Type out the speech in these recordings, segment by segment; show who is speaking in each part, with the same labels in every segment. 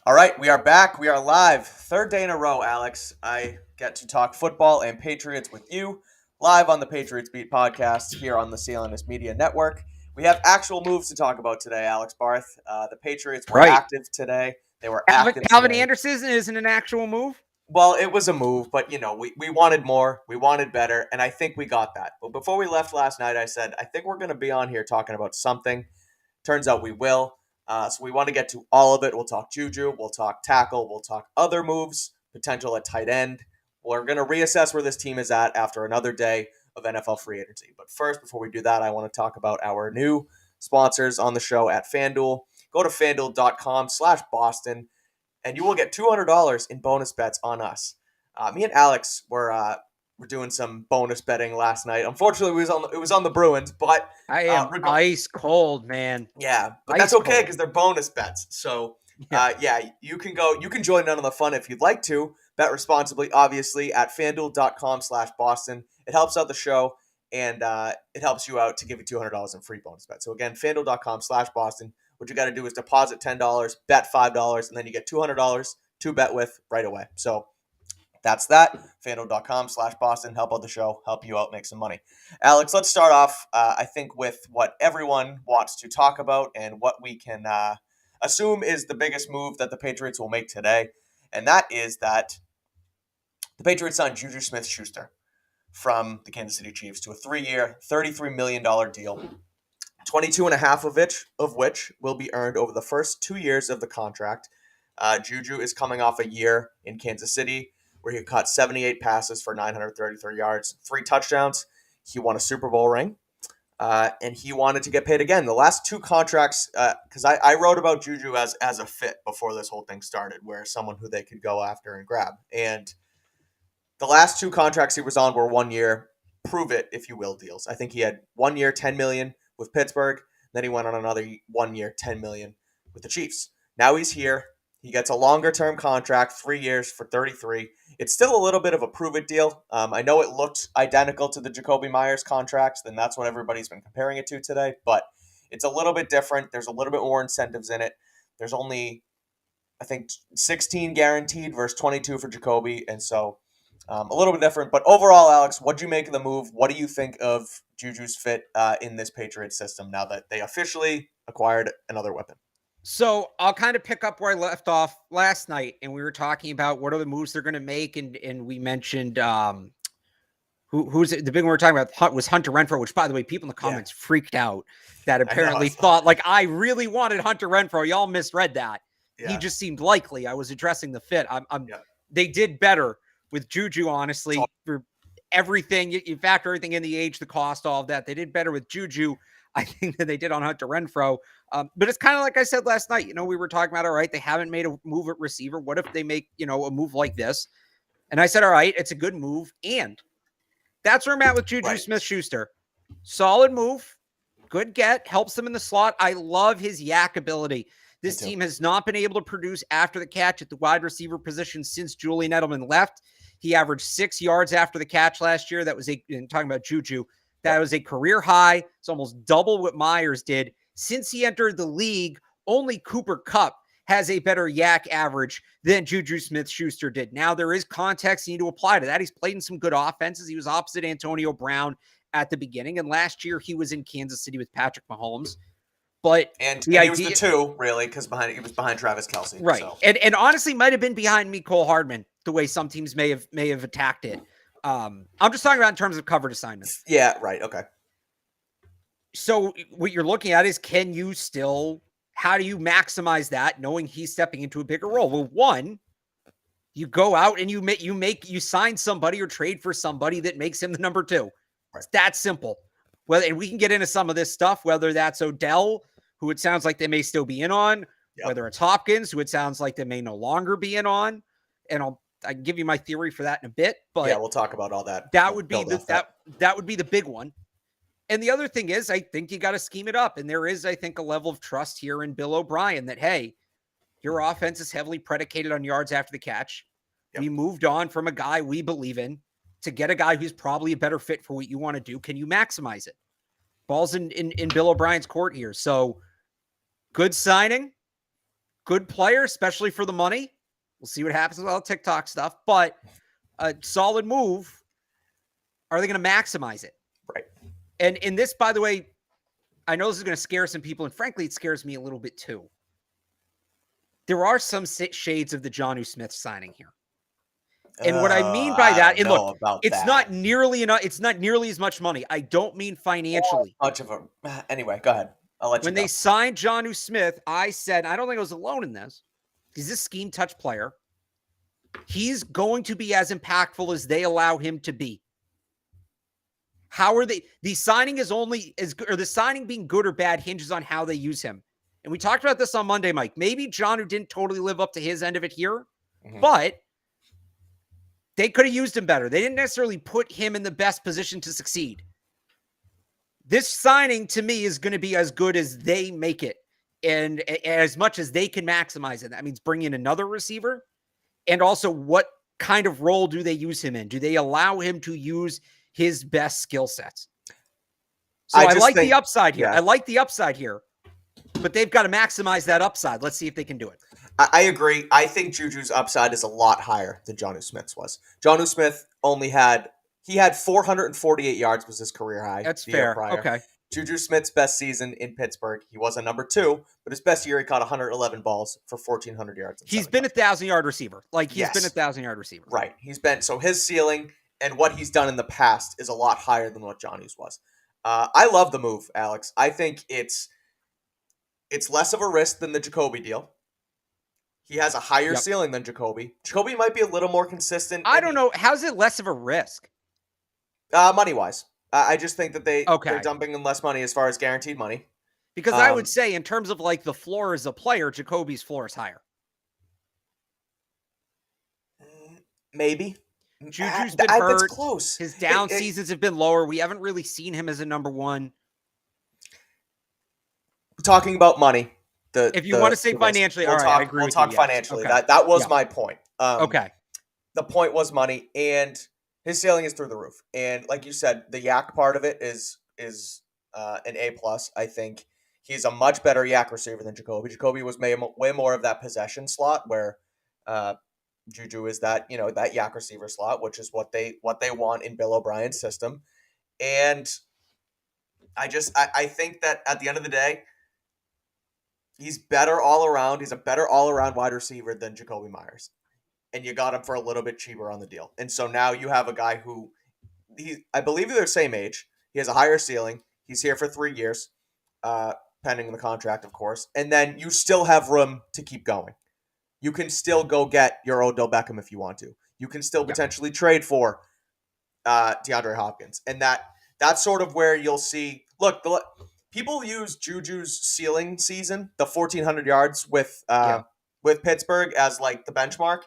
Speaker 1: All right, we are back. We are live. Third day in a row, Alex. I get to talk football and Patriots with you live on the Patriots Beat podcast here on the CLNS Media Network. We have actual moves to talk about today, Alex Barth. The Patriots were active today. They were active
Speaker 2: Calvin
Speaker 1: today.
Speaker 2: Anderson isn't an actual move?
Speaker 1: Well, it was a move, but, we wanted more. We wanted better, and I think we got that. But before we left last night, I said, I think we're going to be on here talking about something. Turns out we will. So we want to get to all of it. We'll talk Juju. We'll talk tackle. We'll talk other moves, potential at tight end. We're going to reassess where this team is at after another day of NFL free agency. But first, before we do that, I want to talk about our new sponsors on the show at FanDuel. Go to FanDuel.com/Boston, and you will get $200 in bonus bets on us. Me and Alex were doing some bonus betting last night. Unfortunately, it was on the Bruins, but
Speaker 2: I am ice cold, man.
Speaker 1: Yeah, but that's okay because they're bonus bets. So, you can join in on the fun if you'd like to. Bet responsibly, obviously, at FanDuel.com/Boston. It helps out the show, and it helps you out to give you $200 in free bonus bets. So again, FanDuel.com/Boston. What you got to do is deposit $10, bet $5, and then you get $200 to bet with right away. So that's that. FanDuel.com/Boston. Help out the show. Help you out. Make some money. Alex, let's start off, I think, with what everyone wants to talk about and what we can assume is the biggest move that the Patriots will make today. And that is that the Patriots signed Juju Smith-Schuster from the Kansas City Chiefs to a 3-year, $33 million deal. 22.5 of which will be earned over the first 2 years of the contract. Juju is coming off a year in Kansas City where he caught 78 passes for 933 yards, 3 touchdowns. He won a Super Bowl ring, and he wanted to get paid again. The last 2 contracts, because I wrote about Juju as a fit before this whole thing started, where someone who they could go after and grab. And the last 2 contracts he was on were 1 year, prove it, if you will, deals. I think he had 1 year, $10 million with Pittsburgh. Then he went on another 1 year, $10 million with the Chiefs. Now he's here. He gets a longer-term contract, 3 years for $33. It's still a little bit of a prove-it deal. I know it looked identical to the Jacoby Myers contracts, and that's what everybody's been comparing it to today, but it's a little bit different. There's a little bit more incentives in it. There's only, I think, 16 guaranteed versus 22 for Jacoby, and so a little bit different. But overall, Alex, what do you make of the move? What do you think of Juju's fit in this Patriots system now that they officially acquired another weapon?
Speaker 2: So I'll kind of pick up where I left off last night, and we were talking about what are the moves they're going to make, and we mentioned who's the big one we were talking about was Hunter Renfrow, which, by the way, people in the comments freaked out that apparently thought like I really wanted Hunter Renfrow. Y'all misread that. Yeah. He just seemed likely. I was addressing the fit. They did better with Juju, honestly, for everything. You factor everything in, the age, the cost, all of that. They did better with Juju, I think, than they did on Hunter Renfrow. But it's kind of like I said last night. We were talking about, all right, they haven't made a move at receiver. What if they make, a move like this? And I said, all right, it's a good move. And that's where I'm at with Juju Smith-Schuster. Solid move. Good get. Helps them in the slot. I love his yak ability. This team has not been able to produce after the catch at the wide receiver position since Julian Edelman left. He averaged 6 yards after the catch last year. That was talking about Juju. That was a career high. It's almost double what Myers did. Since he entered the league, only Cooper Kupp has a better yak average than Juju Smith-Schuster did. Now, there is context you need to apply to that. He's played in some good offenses. He was opposite Antonio Brown at the beginning, and last year he was in Kansas City with Patrick Mahomes. But
Speaker 1: he was the 2, really, because he was behind Travis Kelce.
Speaker 2: Right.
Speaker 1: So.
Speaker 2: And honestly might have been behind Mecole Hardman, the way some teams may have attacked it. I'm just talking about in terms of coverage assignments.
Speaker 1: Yeah, right. Okay.
Speaker 2: So what you're looking at is, how do you maximize that knowing he's stepping into a bigger role? Well, one, you go out and you sign somebody or trade for somebody that makes him the number 2. Right. It's that simple. Well, and we can get into some of this stuff, whether that's Odell, who it sounds like they may still be in on, whether it's Hopkins, who it sounds like they may no longer be in on. And I can give you my theory for that in a bit, but
Speaker 1: we'll talk about all that.
Speaker 2: That would be that would be the big one. And the other thing is, I think you got to scheme it up. And there is, I think, a level of trust here in Bill O'Brien that, hey, your offense is heavily predicated on yards after the catch. Yep. We moved on from a guy we believe in to get a guy who's probably a better fit for what you want to do. Can you maximize it? Ball's in Bill O'Brien's court here. So good signing, good player, especially for the money. We'll see what happens with all the TikTok stuff, but a solid move. Are they going to maximize it?
Speaker 1: Right.
Speaker 2: And in this, by the way, I know this is going to scare some people, and frankly, it scares me a little bit too. There are some shades of the Jonnu Smith signing here. And what I mean by that, and look, it's not nearly enough. It's not nearly as much money. I don't mean financially.
Speaker 1: Much of a. Anyway, go ahead. I'll let you go.
Speaker 2: When they signed Jonnu Smith, I said, I don't think I was alone in this. He's a scheme touch player. He's going to be as impactful as they allow him to be. How are they? The signing is only as good, or the signing being good or bad hinges on how they use him. And we talked about this on Monday, Mike. Maybe Jonnu didn't totally live up to his end of it here, but they could have used him better. They didn't necessarily put him in the best position to succeed. This signing, to me, is going to be as good as they make it. And as much as they can maximize it. That means bring in another receiver. And also, what kind of role do they use him in? Do they allow him to use his best skill sets? So I like the upside here. I like the upside here. But they've got to maximize that upside. Let's see if they can do it.
Speaker 1: I agree. I think Juju's upside is a lot higher than Jonnu Smith's was. Jonnu Smith had 448 yards was his career high.
Speaker 2: That's fair. Okay.
Speaker 1: Juju Smith's best season in Pittsburgh, he was a number 2, but his best year he caught 111 balls for 1,400 yards.
Speaker 2: He's been a 1,000-yard receiver. Like, he's been a 1,000-yard receiver.
Speaker 1: Right. So his ceiling and what he's done in the past is a lot higher than what Johnny's was. I love the move, Alex. I think it's less of a risk than the Jacoby deal. He has a higher ceiling than Jacoby. Jacoby might be a little more consistent.
Speaker 2: I don't know. How's it less of a risk?
Speaker 1: Money-wise. I just think that they're dumping in less money as far as guaranteed money.
Speaker 2: Because I would say, in terms of like the floor as a player, Jacoby's floor is higher.
Speaker 1: Maybe.
Speaker 2: Juju's been hurt.
Speaker 1: It's close.
Speaker 2: His down seasons have been lower. We haven't really seen him as a number 1.
Speaker 1: Talking about money.
Speaker 2: If you want to say financially, I agree with you.
Speaker 1: We'll talk financially. Okay. That was my point.
Speaker 2: Okay.
Speaker 1: The point was money, and his ceiling is through the roof. And like you said, the yak part of it is an A+. I think he's a much better yak receiver than Jacoby. Jacoby was way more of that possession slot where Juju is that yak receiver slot, which is what they want in Bill O'Brien's system. And I think that at the end of the day, he's better all around. He's a better all around wide receiver than Jacoby Myers. And you got him for a little bit cheaper on the deal. And so now you have a guy who I believe they're the same age. He has a higher ceiling. He's here for 3 years, pending the contract, of course. And then you still have room to keep going. You can still go get your Odell Beckham if you want to. You can still potentially trade for DeAndre Hopkins. And that's sort of where you'll see, look, people use Juju's ceiling season, the 1,400 yards with Pittsburgh as like the benchmark.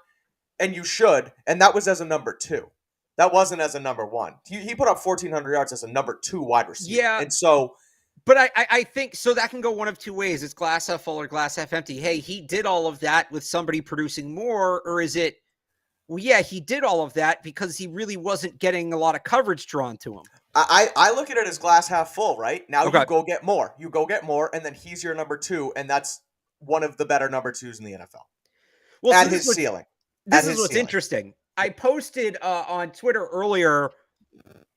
Speaker 1: And you should. And that was as a number 2. That wasn't as a number 1. He put up 1,400 yards as a number 2 wide receiver. Yeah. And so...
Speaker 2: But I think, so that can go one of two ways. It's glass half full or glass half empty. Hey, he did all of that with somebody producing more, or is it, well, yeah, he did all of that because he really wasn't getting a lot of coverage drawn to him.
Speaker 1: I look at it as glass half full, right? Now you go get more. You go get more, and then he's your number 2, and that's one of the better number 2s in the NFL. Well, at his ceiling.
Speaker 2: This is what's interesting. I posted on Twitter earlier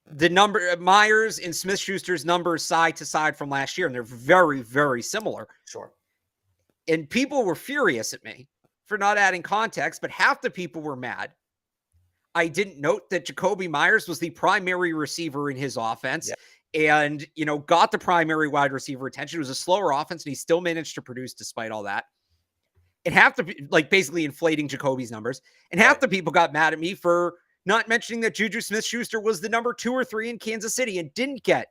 Speaker 2: the number Myers and Smith-Schuster's numbers side to side from last year, and they're very, very similar.
Speaker 1: Sure.
Speaker 2: And people were furious at me for not adding context, but half the people were mad. I didn't note that Jacoby Myers was the primary receiver in his offense and, got the primary wide receiver attention. It was a slower offense, and he still managed to produce despite all that. And half the, basically inflating Jacoby's numbers. And half the people got mad at me for not mentioning that Juju Smith-Schuster was the number 2 or 3 in Kansas City and didn't get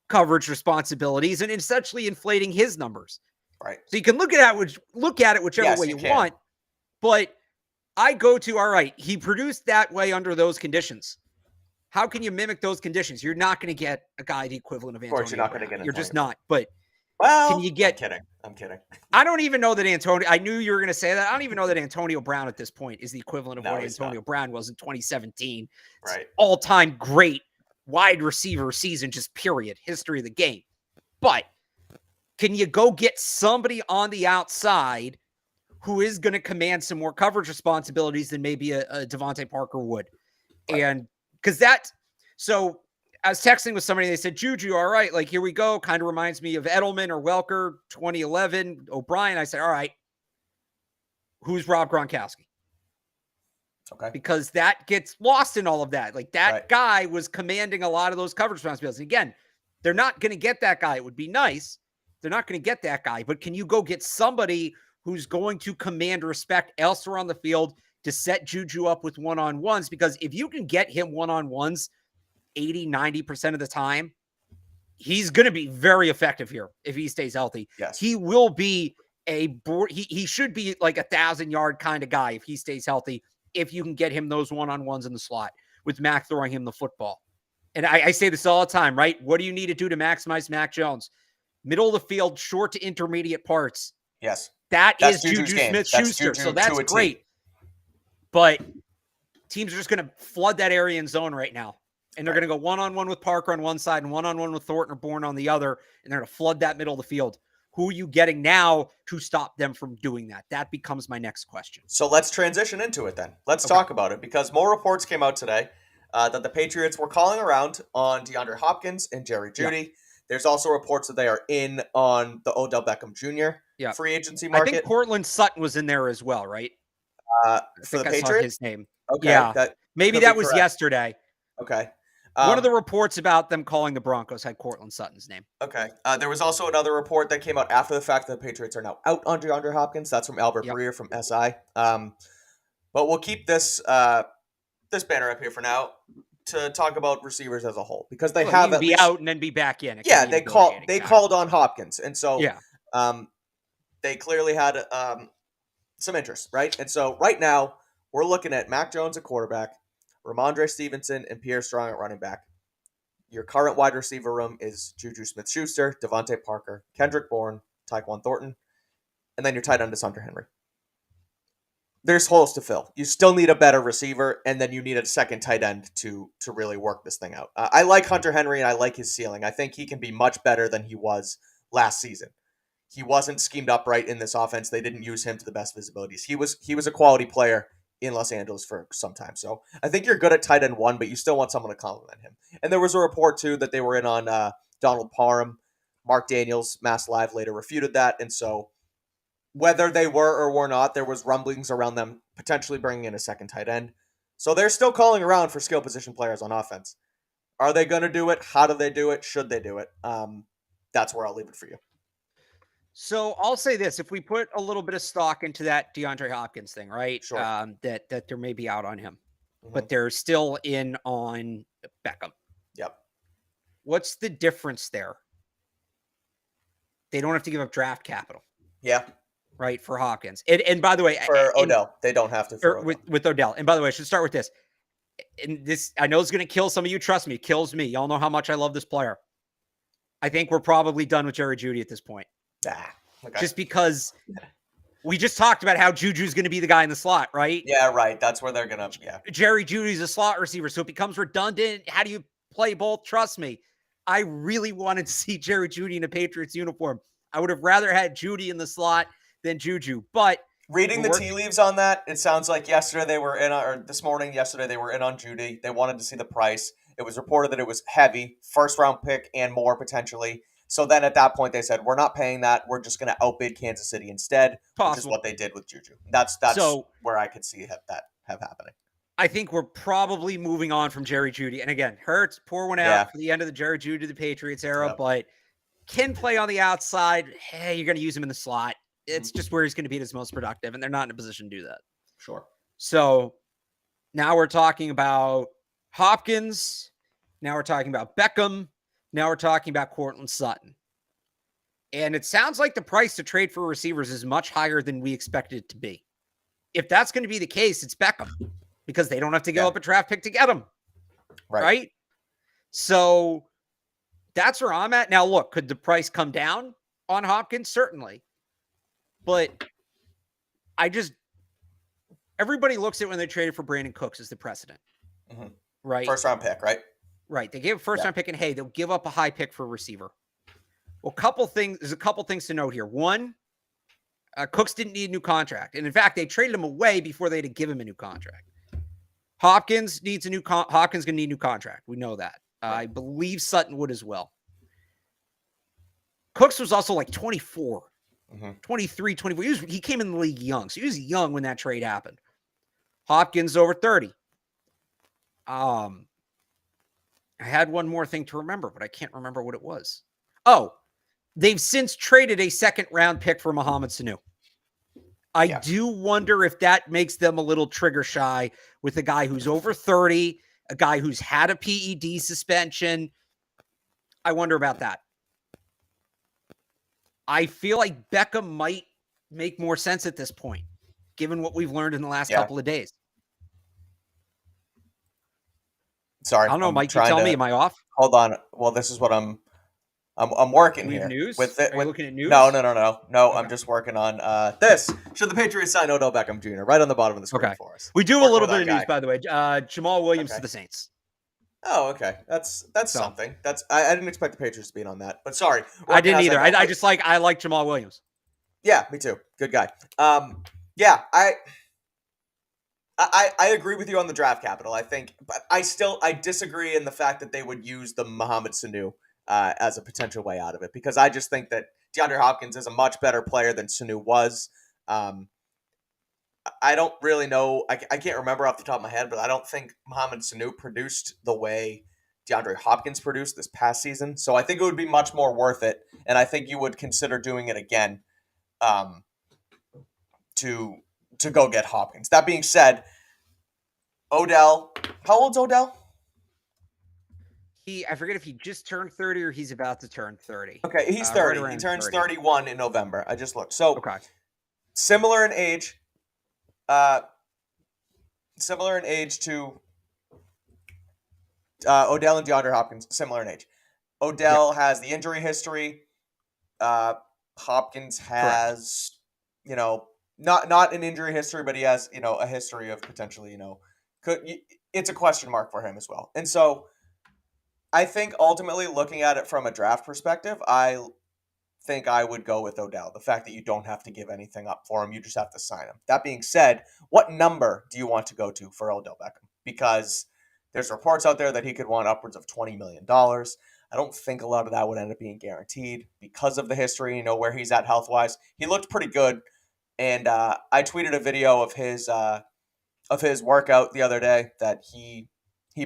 Speaker 2: coverage responsibilities and essentially inflating his numbers.
Speaker 1: Right.
Speaker 2: So you can look at it whichever way you want. But I go to, all right, he produced that way under those conditions. How can you mimic those conditions? You're not going to get a guy the equivalent of Antonio.
Speaker 1: Of course, you're not going to get
Speaker 2: You're just not. But
Speaker 1: well,
Speaker 2: can you get?
Speaker 1: I'm kidding.
Speaker 2: I don't even know that Antonio. I knew you were going to say that. I don't even know that Antonio Brown at this point is the equivalent of what Antonio Brown was in 2017.
Speaker 1: Right.
Speaker 2: All-time great wide receiver season, just period. History of the game. But can you go get somebody on the outside who is going to command some more coverage responsibilities than maybe a Devontae Parker would. Right. And because so I was texting with somebody, they said, Juju, all right, like, here we go. Kind of reminds me of Edelman or Welker, 2011, O'Brien. I said, all right, who's Rob Gronkowski?
Speaker 1: Okay.
Speaker 2: Because that gets lost in all of that. Like, that guy was commanding a lot of those coverage responsibilities. And again, they're not going to get that guy. It would be nice. They're not going to get that guy. But can you go get somebody who's going to command respect elsewhere on the field to set Juju up with one-on-ones? Because if you can get him one-on-ones 80, 90% of the time, he's going to be very effective here if he stays healthy.
Speaker 1: Yes.
Speaker 2: He will be he should be like 1,000-yard kind of guy if he stays healthy, if you can get him those one-on-ones in the slot with Mac throwing him the football. And I say this all the time, right? What do you need to do to maximize Mac Jones? Middle of the field, short to intermediate parts.
Speaker 1: Yes.
Speaker 2: That's Juju Smith-Schuster. So that's great. But teams are just going to flood that area in zone right now. And they're going to go one-on-one with Parker on one side and one-on-one with Thornton or Bourne on the other. And they're going to flood that middle of the field. Who are you getting now to stop them from doing that? That becomes my next question.
Speaker 1: So let's transition into it then. Let's talk about it, because more reports came out today that the Patriots were calling around on DeAndre Hopkins and Jerry Jeudy. Yeah. There's also reports that they are in on the Odell Beckham Jr. Free agency market.
Speaker 2: I think Cortland Sutton was in there as well, right?
Speaker 1: For the
Speaker 2: I
Speaker 1: Patriots?
Speaker 2: saw his name.
Speaker 1: Okay.
Speaker 2: Yeah. Maybe that was yesterday.
Speaker 1: Okay.
Speaker 2: One of the reports about them calling the Broncos had Cortland Sutton's name.
Speaker 1: Okay. There was also another report that came out after the fact that the Patriots are now out on DeAndre Hopkins. That's from Albert Breer from SI. But we'll keep this banner up here for now to talk about receivers as a whole, because they have at least
Speaker 2: out and then be back in.
Speaker 1: Yeah, they called on Hopkins, and so they clearly had some interest, right? And so right now we're looking at Mac Jones at quarterback, Ramondre Stevenson, and Pierre Strong at running back. Your current wide receiver room is Juju Smith-Schuster, Devontae Parker, Kendrick Bourne, Tyquan Thornton, and then your tight end is Hunter Henry. There's holes to fill. You still need a better receiver, and then you need a second tight end to really work this thing out. I like Hunter Henry, and I like his ceiling. I think he can be much better than he was last season. He wasn't schemed up right in this offense. They didn't use him to the best visibilities. He was a quality player in Los Angeles for some time. So I think you're good at tight end 1, but you still want someone to complement him. And there was a report, too, that they were in on Donald Parham. Mark Daniels, Mass Live, later refuted that. And so whether they were or were not, there was rumblings around them potentially bringing in a second tight end. So they're still calling around for skill position players on offense. Are they going to do it? How do they do it? Should they do it? That's where I'll leave it for you.
Speaker 2: So I'll say this: if we put a little bit of stock into that DeAndre Hopkins thing, right?
Speaker 1: Sure.
Speaker 2: That there may be out on him, but they're still in on Beckham.
Speaker 1: Yep.
Speaker 2: What's the difference there? They don't have to give up draft capital.
Speaker 1: Yeah.
Speaker 2: Right, for Hopkins. And by the way,
Speaker 1: for Odell, they don't have to for
Speaker 2: with Odell. And by the way, I should start with this. And this, I know, is going to kill some of you. Trust me, it kills me. Y'all know how much I love this player. I think we're probably done with Jerry Jeudy at this point.
Speaker 1: Okay.
Speaker 2: Just because we just talked about how Juju's going to be the guy in the slot, right?
Speaker 1: Yeah, right. That's where they're going to,
Speaker 2: Jerry Jeudy's a slot receiver, so it becomes redundant. How do you play both? Trust me. I really wanted to see Jerry Jeudy in a Patriots uniform. I would have rather had Jeudy in the slot than Juju, but
Speaker 1: reading the tea leaves on that, it sounds like yesterday they were in on Jeudy. They wanted to see the price. It was reported that it was heavy, first round pick and more potentially. So then at that point they said, we're not paying that. We're just going to outbid Kansas City instead, which is what they did with Juju. That's so, where I could see that have happening.
Speaker 2: I think we're probably moving on from Jerry Jeudy. And again, Hurts, pour one out for the end of the Jerry Jeudy, the Patriots era, but can play on the outside. Hey, you're going to use him in the slot. It's just where he's going to be his most productive, and they're not in a position to do that.
Speaker 1: Sure.
Speaker 2: So now we're talking about Hopkins. Now we're talking about Beckham. Now we're talking about Cortland Sutton. And it sounds like the price to trade for receivers is much higher than we expected it to be. If that's going to be the case, it's Beckham, because they don't have to give up a draft pick to get him. Right? So that's where I'm at. Now, look, could the price come down on Hopkins? Certainly. But everybody looks at when they traded for Brandon Cooks as the precedent, right?
Speaker 1: First round pick, right?
Speaker 2: Right. They gave a first round pick, and hey, they'll give up a high pick for a receiver. Well, there's a couple things to note here. One, Cooks didn't need a new contract. And in fact, they traded him away before they had to give him a new contract. Hopkins needs a new Hopkins going to need a new contract. We know that. I believe Sutton would as well. Cooks was also like 24, 23, 24. He came in the league young. So he was young when that trade happened. Hopkins over 30. I had one more thing to remember, but I can't remember what it was. Oh, they've since traded a second-round pick for Mohamed Sanu. I do wonder if that makes them a little trigger shy with a guy who's over 30, a guy who's had a PED suspension. I wonder about that. I feel like Beckham might make more sense at this point, given what we've learned in the last couple of days.
Speaker 1: Sorry.
Speaker 2: I don't know, Mike, you tell me, am I off?
Speaker 1: Hold on. Well, this is what I'm working here.
Speaker 2: News?
Speaker 1: Are you
Speaker 2: looking at news?
Speaker 1: No. Okay. I'm just working on this. Should the Patriots sign Odell Beckham Jr. right on the bottom of the screen for us?
Speaker 2: We do have a little bit of news, by the way. Jamal Williams to the Saints.
Speaker 1: Oh, okay. That's something. I didn't expect the Patriots to be in on that. But sorry.
Speaker 2: I didn't either. I like Jamal Williams.
Speaker 1: Yeah, me too. Good guy. I agree with you on the draft capital, I think, but I disagree in the fact that they would use the Mohamed Sanu as a potential way out of it, because I just think that DeAndre Hopkins is a much better player than Sanu was. I don't really know. I can't remember off the top of my head, but I don't think Mohamed Sanu produced the way DeAndre Hopkins produced this past season. So I think it would be much more worth it, and I think you would consider doing it again to go get Hopkins. That being said, Odell, how old's Odell?
Speaker 2: I forget if he just turned 30 or he's about to turn 30.
Speaker 1: Okay, he's 30. He turns 31 in November. I just looked. So similar in age. Similar in age to Odell and DeAndre Hopkins. Similar in age. Odell has the injury history. Hopkins has, not an injury history, but he has, a history of potentially, it's a question mark for him as well. And so I think ultimately looking at it from a draft perspective, I think I would go with Odell. The fact that you don't have to give anything up for him, you just have to sign him. That being said, what number do you want to go to for Odell Beckham? Because there's reports out there that he could want upwards of $20 million. I don't think a lot of that would end up being guaranteed because of the history, where he's at health-wise. He looked pretty good. And I tweeted a video of his workout the other day that he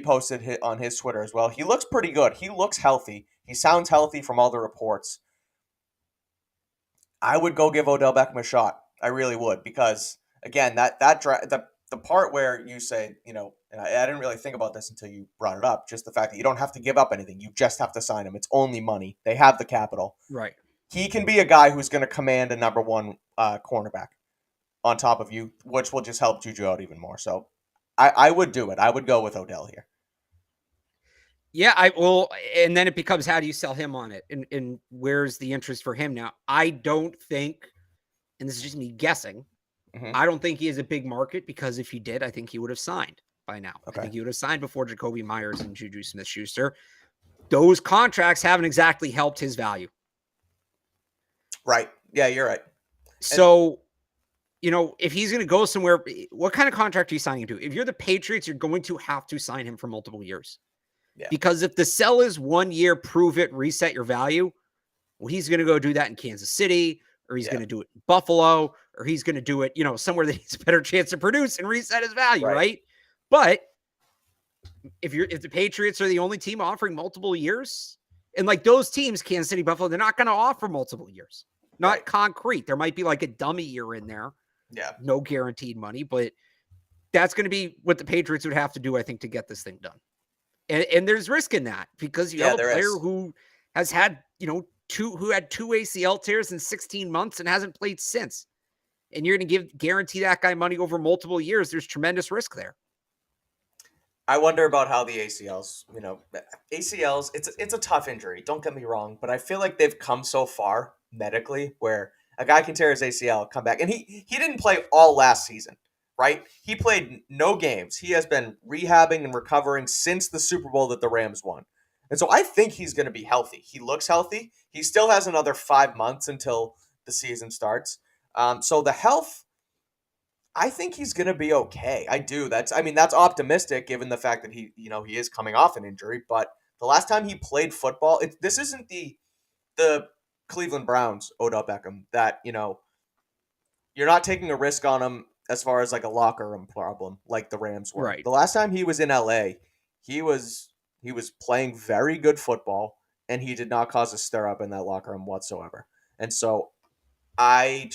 Speaker 1: posted on his Twitter as well. He looks pretty good. He looks healthy. He sounds healthy from all the reports. I would go give Odell Beckham a shot. I really would, because again, the part where you say, and I didn't really think about this until you brought it up, just the fact that you don't have to give up anything. You just have to sign him. It's only money. They have the capital.
Speaker 2: Right.
Speaker 1: He can be a guy who's going to command a number one cornerback on top of you, which will just help Juju out even more. So I would do it. I would go with Odell here.
Speaker 2: Yeah, I will. And then it becomes, how do you sell him on it? And where's the interest for him now? I don't think, and this is just me guessing, I don't think he has a big market, because if he did, I think he would have signed by now. Okay. I think he would have signed before Jacoby Myers and Juju Smith-Schuster. Those contracts haven't exactly helped his value.
Speaker 1: Right. Yeah, you're right.
Speaker 2: So, if he's going to go somewhere, what kind of contract are you signing him to? If you're the Patriots, you're going to have to sign him for multiple years. Yeah. Because if the sell is 1 year, prove it, reset your value, well, he's going to go do that in Kansas City, or he's going to do it in Buffalo, or he's going to do it, somewhere that he's a better chance to produce and reset his value, right? But if the Patriots are the only team offering multiple years, and like those teams, Kansas City, Buffalo, they're not going to offer multiple years. Not concrete. There might be like a dummy year in there. Yeah. No guaranteed money, but that's going to be what the Patriots would have to do, I think, to get this thing done. And there's risk in that, because you have a player who has had, who had 2 ACL tears in 16 months and hasn't played since. And you're going to guarantee that guy money over multiple years. There's tremendous risk there.
Speaker 1: I wonder about how the ACLs, ACLs, it's a tough injury. Don't get me wrong, but I feel like they've come so far medically where a guy can tear his ACL, come back. And he didn't play all last season, right? He played no games. He has been rehabbing and recovering since the Super Bowl that the Rams won. And so I think he's going to be healthy. He looks healthy. He still has another 5 months until the season starts. So the health, I think he's going to be okay. I do. That's optimistic given the fact that he is coming off an injury. But the last time he played football, this isn't the Cleveland Browns Odell Beckham that you're not taking a risk on him as far as like a locker room problem like the Rams were.
Speaker 2: Right.
Speaker 1: The last time he was in LA, he was playing very good football, and he did not cause a stir up in that locker room whatsoever. And so I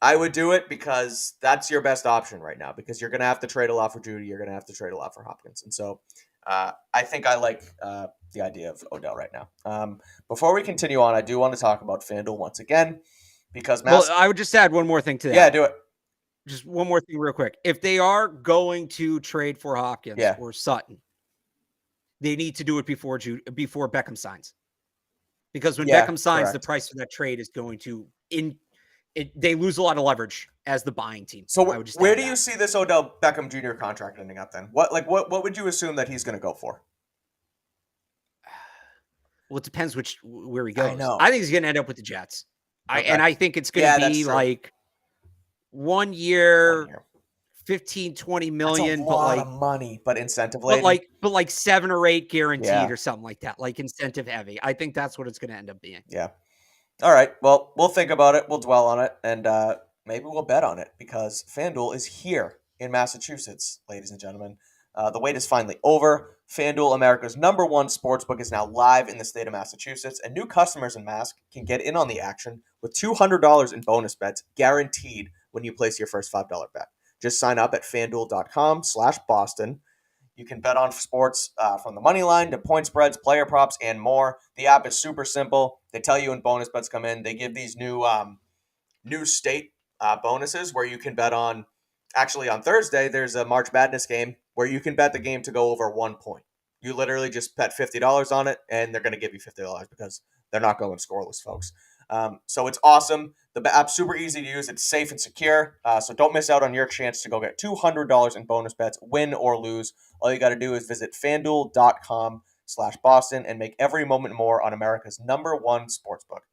Speaker 1: would do it because that's your best option right now, because you're going to have to trade a lot for Judy. You're going to have to trade a lot for Hopkins. And so I think I like the idea of Odell right now. Before we continue on, I do want to talk about FanDuel once again. Because
Speaker 2: I would just add one more thing to that.
Speaker 1: Yeah, do it.
Speaker 2: Just one more thing real quick. If they are going to trade for Hopkins or Sutton, they need to do it before Beckham signs. Because when Beckham signs, the price of that trade is going to they lose a lot of leverage as the buying team.
Speaker 1: So where do you see this Odell Beckham Jr. contract ending up then? What would you assume that he's going to go for?
Speaker 2: Well, it depends where he goes.
Speaker 1: I know.
Speaker 2: I think he's going to end up with the Jets. I think it's going to be like 1 year, 15, 20 million.
Speaker 1: That's a lot of money, but incentive laden.
Speaker 2: But like 7 or 8 guaranteed or something like that, like incentive heavy. I think that's what it's going to end up being.
Speaker 1: Yeah. All right. Well, we'll think about it. We'll dwell on it, and maybe we'll bet on it, because FanDuel is here in Massachusetts, ladies and gentlemen. The wait is finally over. FanDuel, America's #1 sportsbook, is now live in the state of Massachusetts, and new customers in Mass can get in on the action with $200 in bonus bets guaranteed when you place your first $5 bet. Just sign up at FanDuel.com/Boston. You can bet on sports from the money line to point spreads, player props, and more. The app is super simple. They tell you when bonus bets come in. They give these new state bonuses where you can bet on. Actually, on Thursday, there's a March Madness game where you can bet the game to go over 1 point. You literally just bet $50 on it, and they're going to give you $50 because they're not going scoreless, folks. So it's awesome. The app's super easy to use. It's safe and secure. So don't miss out on your chance to go get $200 in bonus bets, win or lose. All you got to do is visit FanDuel.com/Boston and make every moment more on America's #1 sportsbook.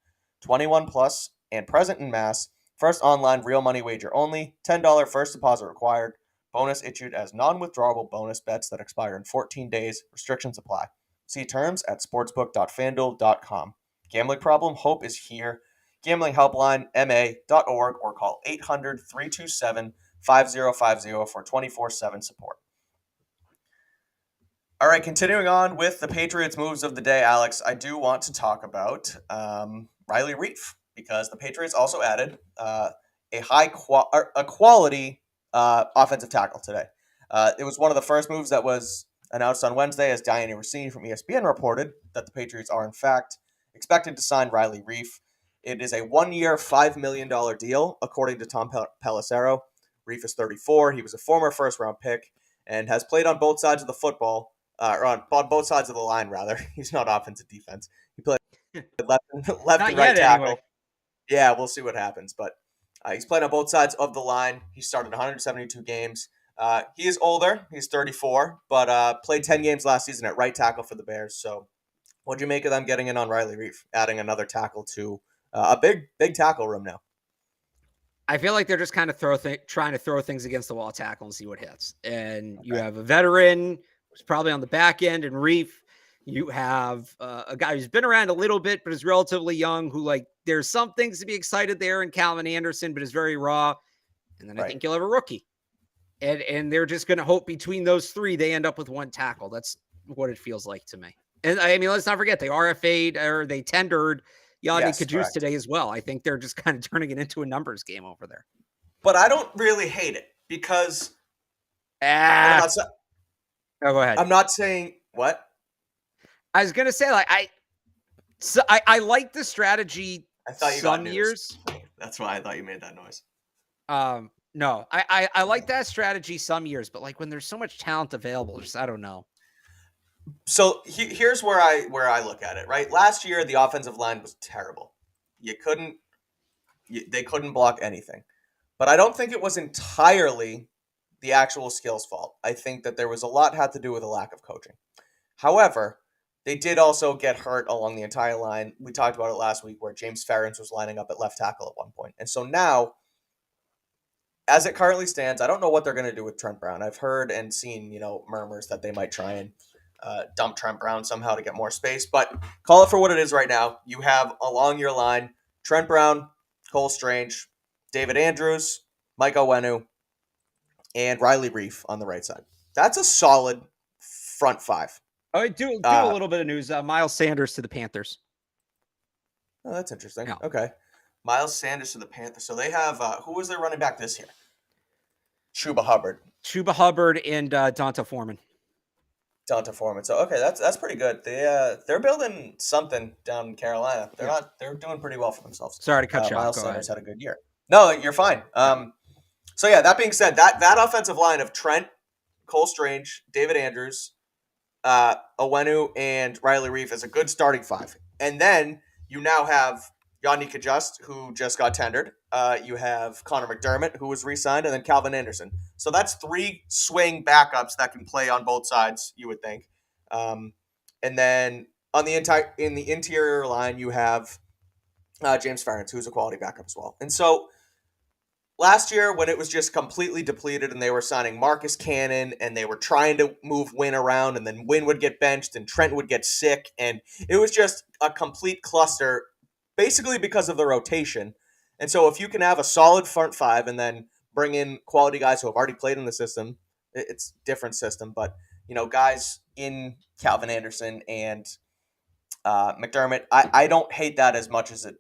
Speaker 1: 21 plus and present in Mass. First online real money wager only. $10 first deposit required. Bonus issued as non-withdrawable bonus bets that expire in 14 days. Restrictions apply. See terms at sportsbook.fanduel.com. Gambling problem? Hope is here. Gambling helpline, ma.org, or call 800-327-5050 for 24/7 support. All right, continuing on with the Patriots moves of the day, Alex, I do want to talk about Riley Reiff, because the Patriots also added a quality offensive tackle today. It was one of the first moves that was announced on Wednesday, as Diane Rossini from ESPN reported that the Patriots are in fact expected to sign Riley Reiff. It is a 1-year, $5 million deal, according to Tom Pelissero. Reiff is 34. He was a former first-round pick and has played on both sides of the football, or on both sides of the line, rather. He's not offensive defense. He played left and right tackle. Anyway. Yeah, we'll see what happens. But he's played on both sides of the line. He started 172 games. He is older. He's 34, but played 10 games last season at right tackle for the Bears. So what'd you make of them getting in on Riley Reiff, adding another tackle to a big tackle room now?
Speaker 2: I feel like they're just kind of trying to throw things against the wall tackle and see what hits. And you have a veteran who's probably on the back end, and Reiff. You have a guy who's been around a little bit, but is relatively young, who, like, there's some things to be excited there in Calvin Anderson, but is very raw. And then I think you'll have a rookie. And they're just going to hope between those three, they end up with one tackle. That's what it feels like to me. And I mean, let's not forget, they RFA'd, or they tendered Yannick Kajus today as well. I think they're just kind of turning it into a numbers game over there.
Speaker 1: But I don't really hate it, because
Speaker 2: go ahead.
Speaker 1: I'm not saying what?
Speaker 2: I was going to say, like, I like the strategy.
Speaker 1: I thought you
Speaker 2: some
Speaker 1: got
Speaker 2: years.
Speaker 1: That's why I thought you made that noise.
Speaker 2: No, I like that strategy some years, but like when there's so much talent available, just, I don't know.
Speaker 1: So here's where I look at it, right? Last year, the offensive line was terrible. They couldn't block anything. But I don't think it was entirely the actual skills fault. I think that there was a lot had to do with a lack of coaching. However, They did also get hurt along the entire line. We talked about it last week where James Ferentz was lining up at left tackle at one point. And so now, as it currently stands, I don't know what they're going to do with Trent Brown. I've heard and seen, murmurs that they might try and dump Trent Brown somehow to get more space. But call it for what it is right now. You have along your line Trent Brown, Cole Strange, David Andrews, Mike Onwenu, and Riley Reiff on the right side. That's a solid front five.
Speaker 2: I do a little bit of news. Miles Sanders to the Panthers.
Speaker 1: Oh, that's interesting.
Speaker 2: Yeah.
Speaker 1: Okay. Miles Sanders to the Panthers. So they have, who was their running back this year? Chuba Hubbard and
Speaker 2: Donta Foreman.
Speaker 1: So okay, that's pretty good. They're building something down in Carolina. They're doing pretty well for themselves.
Speaker 2: Sorry to cut you off.
Speaker 1: Miles Sanders had a good year. No, you're fine. So yeah, that being said, that offensive line of Trent, Cole Strange, David Andrews, Onwenu, and Riley Reiff is a good starting five. And then you now have Yannick Adjust, who just got tendered. You have Connor McDermott, who was re-signed, and then Calvin Anderson. So that's 3 swing backups that can play on both sides, you would think. And then in the interior line, you have James Ferentz, who's a quality backup as well. And so last year, when it was just completely depleted and they were signing Marcus Cannon and they were trying to move Wynn around, and then Wynn would get benched and Trent would get sick, and it was just a complete cluster, basically because of the rotation. And so if you can have a solid front five and then bring in quality guys who have already played in the system, it's a different system, but guys in Calvin Anderson and McDermott, I don't hate that as much as it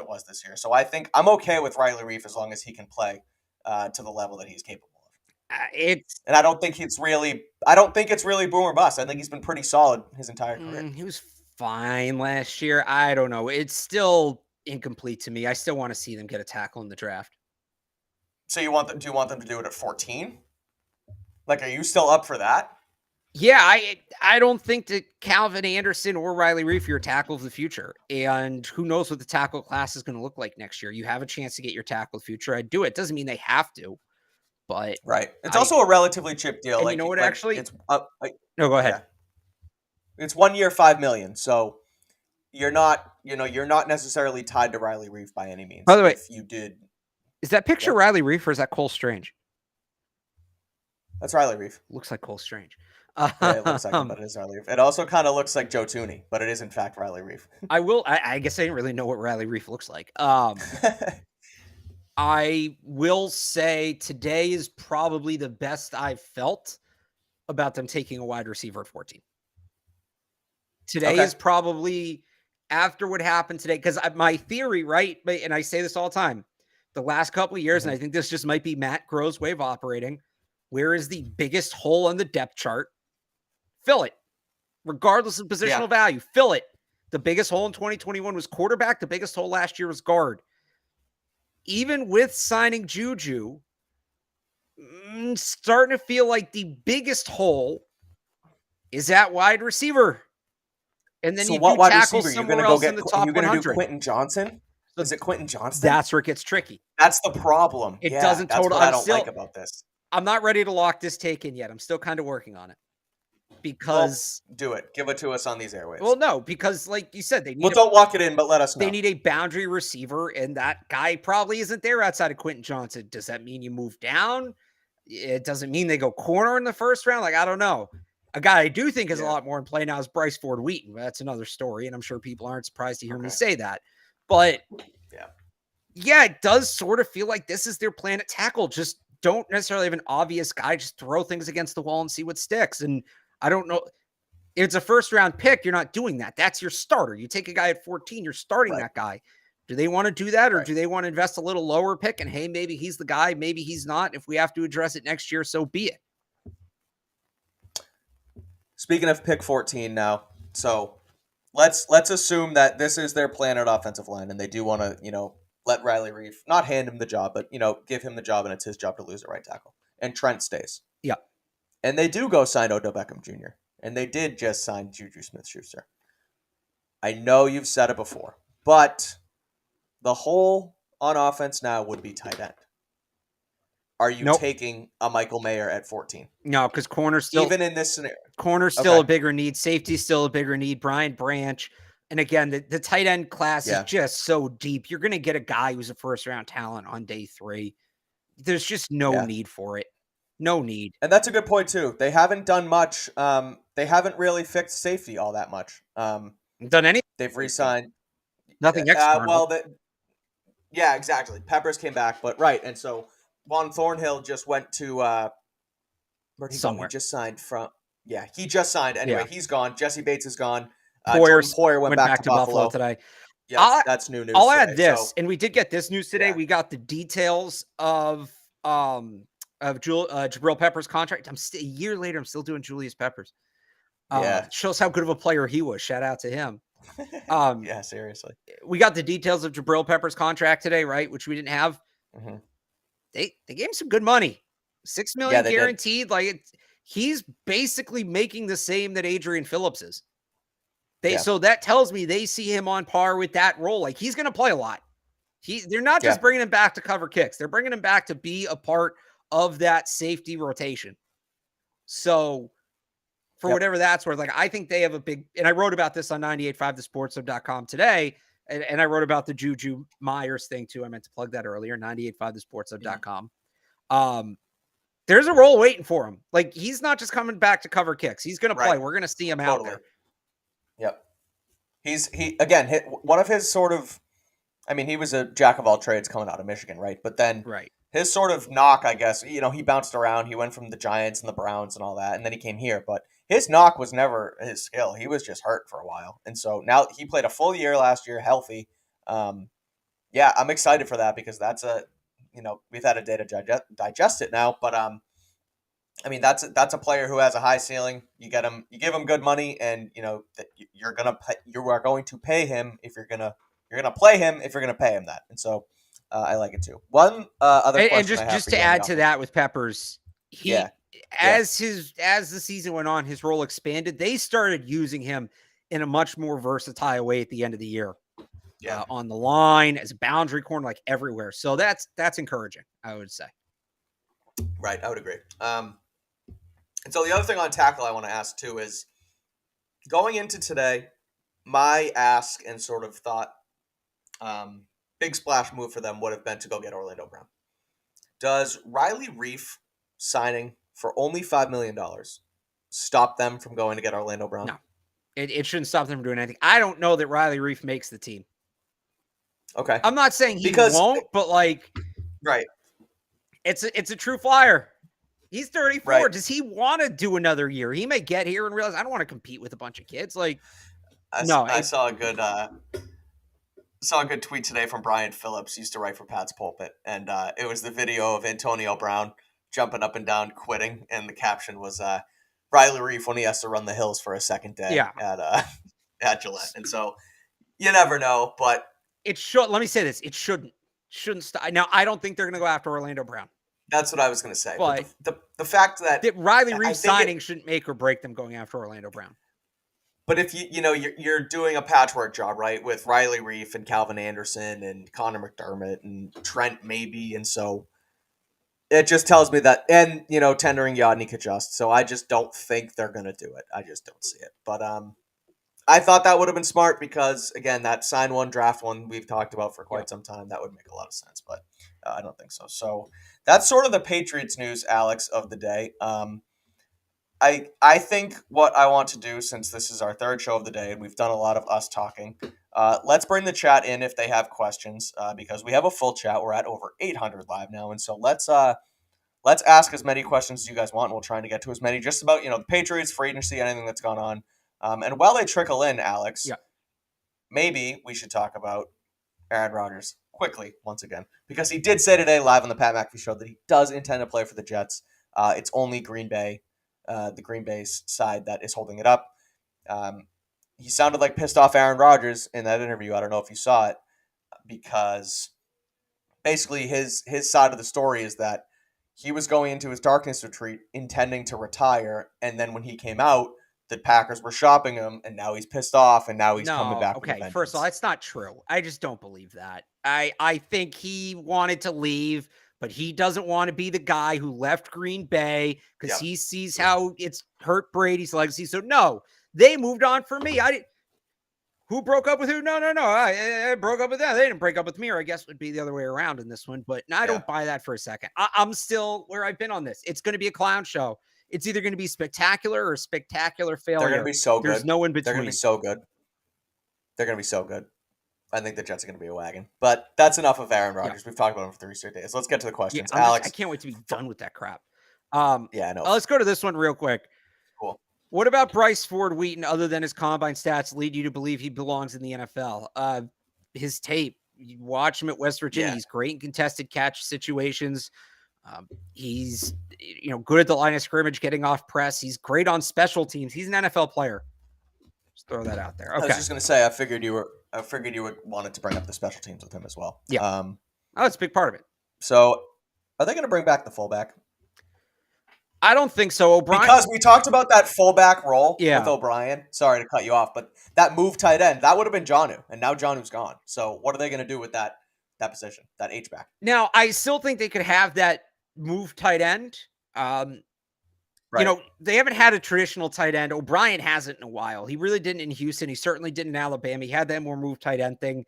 Speaker 1: was this year. So I think I'm okay with Riley Reiff as long as he can play to the level that he's capable of. And I don't think it's really boom or bust. I think he's been pretty solid his entire career.
Speaker 2: He was fine last year. I don't know. It's still incomplete to me. I still want to see them get a tackle in the draft.
Speaker 1: So do you want them to do it at 14? Like, are you still up for that?
Speaker 2: Yeah, I don't think that Calvin Anderson or Riley Reiff are your tackle of the future. And who knows what the tackle class is going to look like next year. You have a chance to get your tackle of the future. I'd do it. Doesn't mean they have to, but
Speaker 1: right. It's also a relatively cheap deal.
Speaker 2: And you know what? Actually,
Speaker 1: it's
Speaker 2: no. Go ahead.
Speaker 1: Yeah. It's 1 year, $5 million. So you're not necessarily tied to Riley Reiff by any means.
Speaker 2: By the way,
Speaker 1: if you did,
Speaker 2: is that picture Riley Reiff or is that Cole Strange?
Speaker 1: That's Riley Reiff.
Speaker 2: Looks like Cole Strange.
Speaker 1: Yeah, it looks like him, but it is Riley Reiff. It also kind of looks like Joe Tooney, but it is in fact Riley Reiff.
Speaker 2: I guess I didn't really know what Riley Reiff looks like. I will say today is probably the best I've felt about them taking a wide receiver at 14. Today is probably, after what happened today, because my theory, right, and I say this all the time, the last couple of years, and I think this just might be Matt Groh's way of operating, where is the biggest hole on the depth chart? Fill it. Regardless of positional value, fill it. The biggest hole in 2021 was quarterback. The biggest hole last year was guard. Even with signing Juju, starting to feel like the biggest hole is at wide receiver. And then
Speaker 1: so
Speaker 2: you
Speaker 1: what
Speaker 2: do
Speaker 1: wide
Speaker 2: tackle
Speaker 1: receiver?
Speaker 2: somewhere else in the top 100.
Speaker 1: You're going to do Quentin Johnson? Is it Quentin Johnston?
Speaker 2: That's where it gets tricky.
Speaker 1: That's the problem.
Speaker 2: It doesn't
Speaker 1: that's
Speaker 2: totally.
Speaker 1: What I don't like about this.
Speaker 2: I'm not ready to lock this take in yet. I'm still kind of working on it. Because
Speaker 1: do it. Give it to us on these airwaves.
Speaker 2: Well, no, because like you said, they need.
Speaker 1: Well, don't lock it in, but let us know.
Speaker 2: They need a boundary receiver, and that guy probably isn't there outside of Quentin Johnson. Does that mean you move down? It doesn't mean they go corner in the first round. Like, I don't know. A guy I do think is a lot more in play now is Bryce Ford Wheaton. That's another story, and I'm sure people aren't surprised to hear me say that. But yeah, it does sort of feel like this is their plan at tackle. Just don't necessarily have an obvious guy. Just throw things against the wall and see what sticks. And I don't know. If it's a first round pick, you're not doing that. That's your starter. You take a guy at 14, you're starting that guy. Do they want to do that, or do they want to invest a little lower pick? And hey, maybe he's the guy, maybe he's not. If we have to address it next year, so be it.
Speaker 1: Speaking of pick 14 now, so let's assume that this is their plan at offensive line, and they do want to, let Riley Reiff, not hand him the job, but give him the job, and it's his job to lose a right tackle. And Trent stays.
Speaker 2: Yeah.
Speaker 1: And they do go sign Odell Beckham Jr. And they did just sign Juju Smith-Schuster. I know you've said it before, but the hole on offense now would be tight end. are you
Speaker 2: Nope.
Speaker 1: taking a Michael Mayer at 14?
Speaker 2: No, because corner's still
Speaker 1: Even in this scenario.
Speaker 2: corner's still a bigger need. Safety's still a bigger need. Brian Branch. And again, the tight end class is just so deep. You're going to get a guy who's a first-round talent on day 3. There's just no need for it. No need.
Speaker 1: And that's a good point, too. They haven't done much. They haven't really fixed safety all that much.
Speaker 2: Done anything?
Speaker 1: They've re-signed.
Speaker 2: Nothing external.
Speaker 1: Yeah, exactly. Peppers came back, but right. And so Juan Thornhill just went to where'd he go? He just signed from he just signed. Anyway, he's gone. Jesse Bates is gone. Poyer went back to Buffalo
Speaker 2: today.
Speaker 1: Yeah, that's new news.
Speaker 2: I'll add this, and we did get this news today. We got the details of Jabril Peppers' contract. A year later, I'm still doing Julius Peppers. Shows how good of a player he was. Shout out to him.
Speaker 1: Yeah, seriously.
Speaker 2: We got the details of Jabril Peppers' contract today, right? Which we didn't have. Mm-hmm. They gave him some good money. $6 million guaranteed. Like he's basically making the same that Adrian Phillips is. So that tells me they see him on par with that role. Like he's going to play a lot. They're not just bringing him back to cover kicks. They're bringing him back to be a part of that safety rotation. So for whatever that's worth, like I think they have a big, and I wrote about this on 985thesportshub.com today. And I wrote about the Juju Myers thing too. I meant to plug that earlier, 985thesportshub.com. There's a role waiting for him. Like he's not just coming back to cover kicks. He's going to play. We're going to see him out there.
Speaker 1: Yep. One of his sort of, I mean, he was a jack of all trades coming out of Michigan, right? But then his sort of knock, I guess, he bounced around. He went from the Giants and the Browns and all that, and then he came here. But his knock was never his skill. He was just hurt for a while. And so now he played a full year last year, healthy. I'm excited for that because that's we've had a day to digest it now. But I mean, that's a player who has a high ceiling. You give him good money, and you are going to pay him if you're gonna play him if you're gonna pay him that. And so I like it too. One other question,
Speaker 2: and just to add to that with Peppers, as the season went on, his role expanded. They started using him in a much more versatile way at the end of the year. On the line as a boundary corner, like everywhere. So that's encouraging, I would say.
Speaker 1: Right, I would agree. And so the other thing on tackle I want to ask too is going into today, my ask and sort of thought big splash move for them would have been to go get Orlando Brown. Does Riley Reiff signing for only $5 million stop them from going to get Orlando Brown?
Speaker 2: No, it shouldn't stop them from doing anything. I don't know that Riley Reiff makes the team.
Speaker 1: Okay.
Speaker 2: I'm not saying he won't, but it's a true flyer. He's 34. Right. Does he want to do another year? He may get here and realize I don't want to compete with a bunch of kids. I
Speaker 1: saw a good tweet today from Brian Phillips. He used to write for Pat's Pulpit, and it was the video of Antonio Brown jumping up and down, quitting, and the caption was Riley Reiff when he has to run the hills for a second day at Gillette. And so you never know, but
Speaker 2: it should. Let me say this: it shouldn't stop. Now I don't think they're going to go after Orlando Brown.
Speaker 1: That's what I was going to say. But the fact that
Speaker 2: Riley Reiff signing shouldn't make or break them going after Orlando Brown.
Speaker 1: But if you're doing a patchwork job, right, with Riley Reiff and Calvin Anderson and Connor McDermott and Trent maybe, and so it just tells me that, and tendering Yodny Kajust. So I just don't think they're going to do it. I just don't see it. But I thought that would have been smart because again, that sign one, draft one we've talked about for quite some time. That would make a lot of sense, but I don't think so. So that's sort of the Patriots news, Alex, of the day. I think what I want to do, since this is our third show of the day and we've done a lot of us talking, let's bring the chat in if they have questions because we have a full chat. We're at over 800 live now, and so let's ask as many questions as you guys want. And we'll try to get to as many just about the Patriots, free agency, anything that's gone on. And while they trickle in, Alex, maybe we should talk about Aaron Rodgers quickly once again because he did say today live on the Pat McAfee show that he does intend to play for the Jets. It's only Green Bay. The Green Bay side that is holding it up. He sounded like pissed off Aaron Rodgers in that interview. I don't know if you saw it, because basically his side of the story is that he was going into his darkness retreat intending to retire, and then when he came out, the Packers were shopping him, and now he's pissed off, and now he's coming back.
Speaker 2: Okay, first of all, that's not true. I just don't believe that. I think he wanted to leave, but he doesn't want to be the guy who left Green Bay because he sees how it's hurt Brady's legacy. So no, they moved on for me. Who broke up with who? No. I broke up with them. They didn't break up with me, or I guess it would be the other way around in this one. But I don't buy that for a second. I'm still where I've been on this. It's going to be a clown show. It's either going to be spectacular or spectacular failure.
Speaker 1: They're going to be so good.
Speaker 2: There's no in between.
Speaker 1: They're going to be so good. They're going to be so good. I think the Jets are going to be a wagon. But that's enough of Aaron Rodgers. We've talked about him for 3 straight days. Let's get to the questions. Alex.
Speaker 2: I can't wait to be done with that crap.
Speaker 1: I know.
Speaker 2: Let's go to this one real quick.
Speaker 1: Cool.
Speaker 2: What about Bryce Ford Wheaton, other than his combine stats, lead you to believe he belongs in the NFL? His tape, you watch him at West Virginia. He's great in contested catch situations. He's good at the line of scrimmage, getting off press. He's great on special teams. He's an NFL player. Just throw that out there. Okay.
Speaker 1: I was just going to say, I figured you would wanted to bring up the special teams with him as well.
Speaker 2: Yeah. That's a big part of it.
Speaker 1: So, are they going to bring back the fullback?
Speaker 2: I don't think so. O'Brien,
Speaker 1: because we talked about that fullback role with O'Brien. Sorry to cut you off, but that move tight end, that would have been Jonnu, and now Jonnu's gone. So what are they going to do with that position, that H-back?
Speaker 2: Now, I still think they could have that move tight end. Right. They haven't had a traditional tight end. O'Brien hasn't in a while. He really didn't in Houston. He certainly didn't in Alabama. He had that more move tight end thing.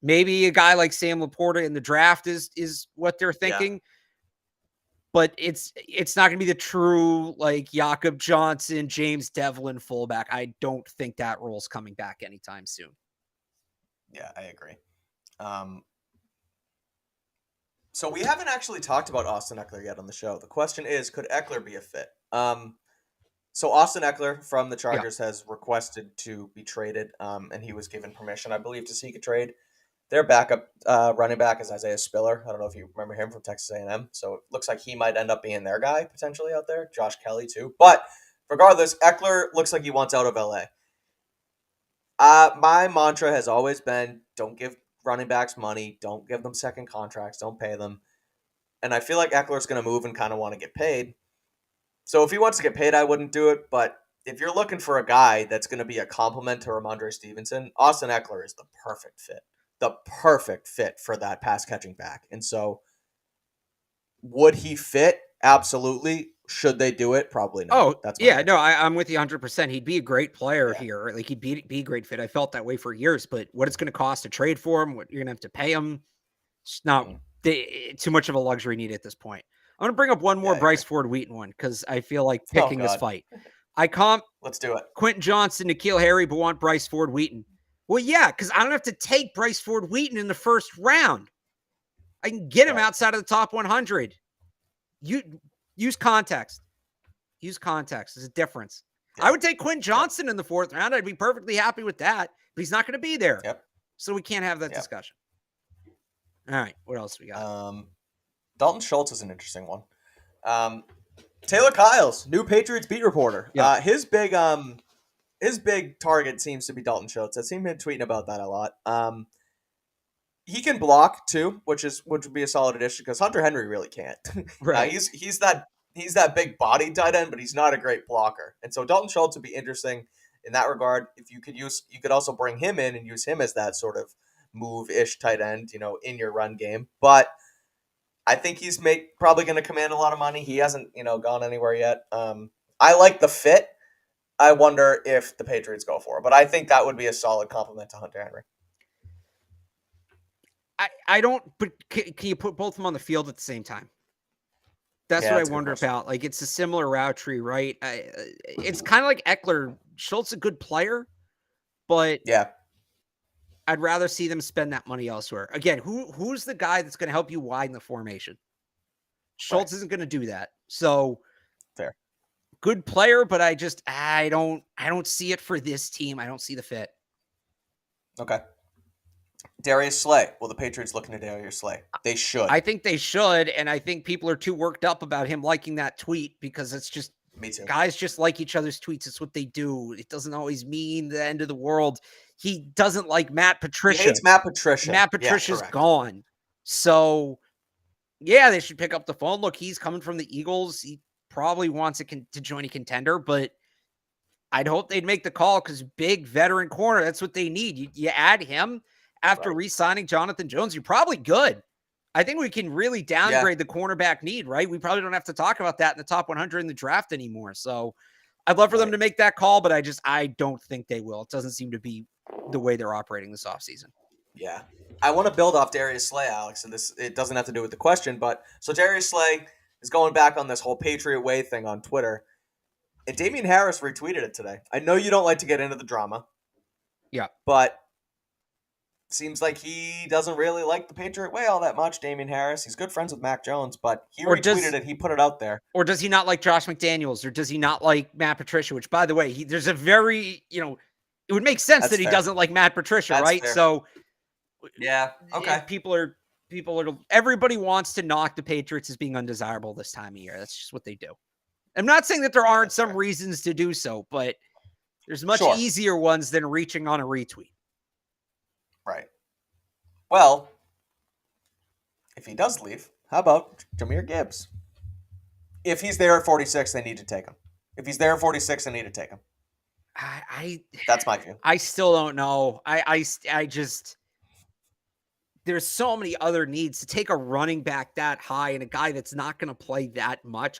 Speaker 2: Maybe a guy like Sam Laporta in the draft is what they're thinking. Yeah. But it's not going to be the true, like, Jakob Johnson, James Devlin fullback. I don't think that role's coming back anytime soon.
Speaker 1: Yeah, I agree. So we haven't actually talked about Austin Ekeler yet on the show. The question is, could Ekeler be a fit? So Austin Ekeler from the Chargers has requested to be traded, and he was given permission, I believe, to seek a trade. Their backup running back is Isaiah Spiller. I don't know if you remember him from Texas A&M. So it looks like he might end up being their guy potentially out there. Josh Kelly too. But regardless, Ekeler looks like he wants out of LA. My mantra has always been, don't give running backs money. Don't give them second contracts. Don't pay them. And I feel like Eckler's going to move and kind of want to get paid. So if he wants to get paid, I wouldn't do it. But if you're looking for a guy that's going to be a compliment to Ramondre Stevenson, Austin Ekeler is the perfect fit. The perfect fit for that pass catching back. And so would he fit? Absolutely. Should they do it? Probably not.
Speaker 2: Oh, that's no, I'm with you 100%. He'd be a great player here. Like, he'd be a great fit. I felt that way for years, but what it's going to cost to trade for him, what you're going to have to pay him, it's not too much of a luxury need at this point. I'm going to bring up one more Bryce Ford Wheaton one because I feel like picking this fight. Let's do it. Quentin Johnson, N'Keal Harry, but want Bryce Ford Wheaton. Well, yeah, because I don't have to take Bryce Ford Wheaton in the first round. I can get him outside of the top 100. Use context. Use context. There's a difference. Yeah. I would take Quentin Johnson in the 4th round. I'd be perfectly happy with that, but he's not going to be there.
Speaker 1: Yep.
Speaker 2: So we can't have that discussion. All right. What else we got?
Speaker 1: Dalton Schultz is an interesting one. Taylor Kyles, new Patriots beat reporter. Yeah. His big target seems to be Dalton Schultz. I've seen him tweeting about that a lot. He can block too, which would be a solid addition because Hunter Henry really can't. Right. He's that big body tight end, but he's not a great blocker. And so Dalton Schultz would be interesting in that regard. If you could also bring him in and use him as that sort of move-ish tight end, in your run game. But I think he's probably going to command a lot of money. He hasn't, gone anywhere yet. I like the fit. I wonder if the Patriots go for it, but I think that would be a solid compliment to Hunter Henry.
Speaker 2: I don't, but can you put both of them on the field at the same time? That's what I wonder about. Like, it's a similar route tree, right? It's kind of like Ekeler. Schultz is a good player, but I'd rather see them spend that money elsewhere. Again, who's the guy that's going to help you widen the formation? Schultz isn't going to do that. So
Speaker 1: fair.
Speaker 2: Good player, but I don't see it for this team. I don't see the fit.
Speaker 1: Okay. Darius Slay. Well, the Patriots looking to Darius Slay. They should.
Speaker 2: I think they should, and I think people are too worked up about him liking that tweet because it's just
Speaker 1: me too.
Speaker 2: Guys just like each other's tweets. It's what they do. It doesn't always mean the end of the world. He doesn't like Matt Patricia.
Speaker 1: He hates Matt Patricia.
Speaker 2: Matt Patricia's gone. So, yeah, they should pick up the phone. Look, he's coming from the Eagles. He probably wants to join a contender, but I'd hope they'd make the call because big veteran corner, that's what they need. You add him after re-signing Jonathan Jones, you're probably good. I think we can really downgrade the cornerback need, right? We probably don't have to talk about that in the top 100 in the draft anymore. So I'd love for them to make that call, but I don't think they will. It doesn't seem to be the way they're operating this offseason.
Speaker 1: Yeah. I want to build off Darius Slay, Alex, and it doesn't have to do with the question, but so Darius Slay is going back on this whole Patriot Way thing on Twitter, and Damian Harris retweeted it today. I know you don't like to get into the drama.
Speaker 2: Yeah.
Speaker 1: But seems like he doesn't really like the Patriot Way all that much, Damian Harris. He's good friends with Mac Jones, but he retweeted it. He put it out there.
Speaker 2: Or does he not like Josh McDaniels? Or does he not like Matt Patricia? Which, by the way, there's a very, it would make sense that he doesn't like Matt Patricia, right? Fair. So,
Speaker 1: yeah, okay.
Speaker 2: Everybody wants to knock the Patriots as being undesirable this time of year. That's just what they do. I'm not saying that there aren't some reasons to do so, but there's much easier ones than reaching on a retweet.
Speaker 1: Right. Well, if he does leave, how about Jahmyr Gibbs? If he's there at 46, they need to take him. If he's there at 46, they need to take him. That's my view.
Speaker 2: I still don't know. I just there's so many other needs to take a running back that high and a guy that's not going to play that much.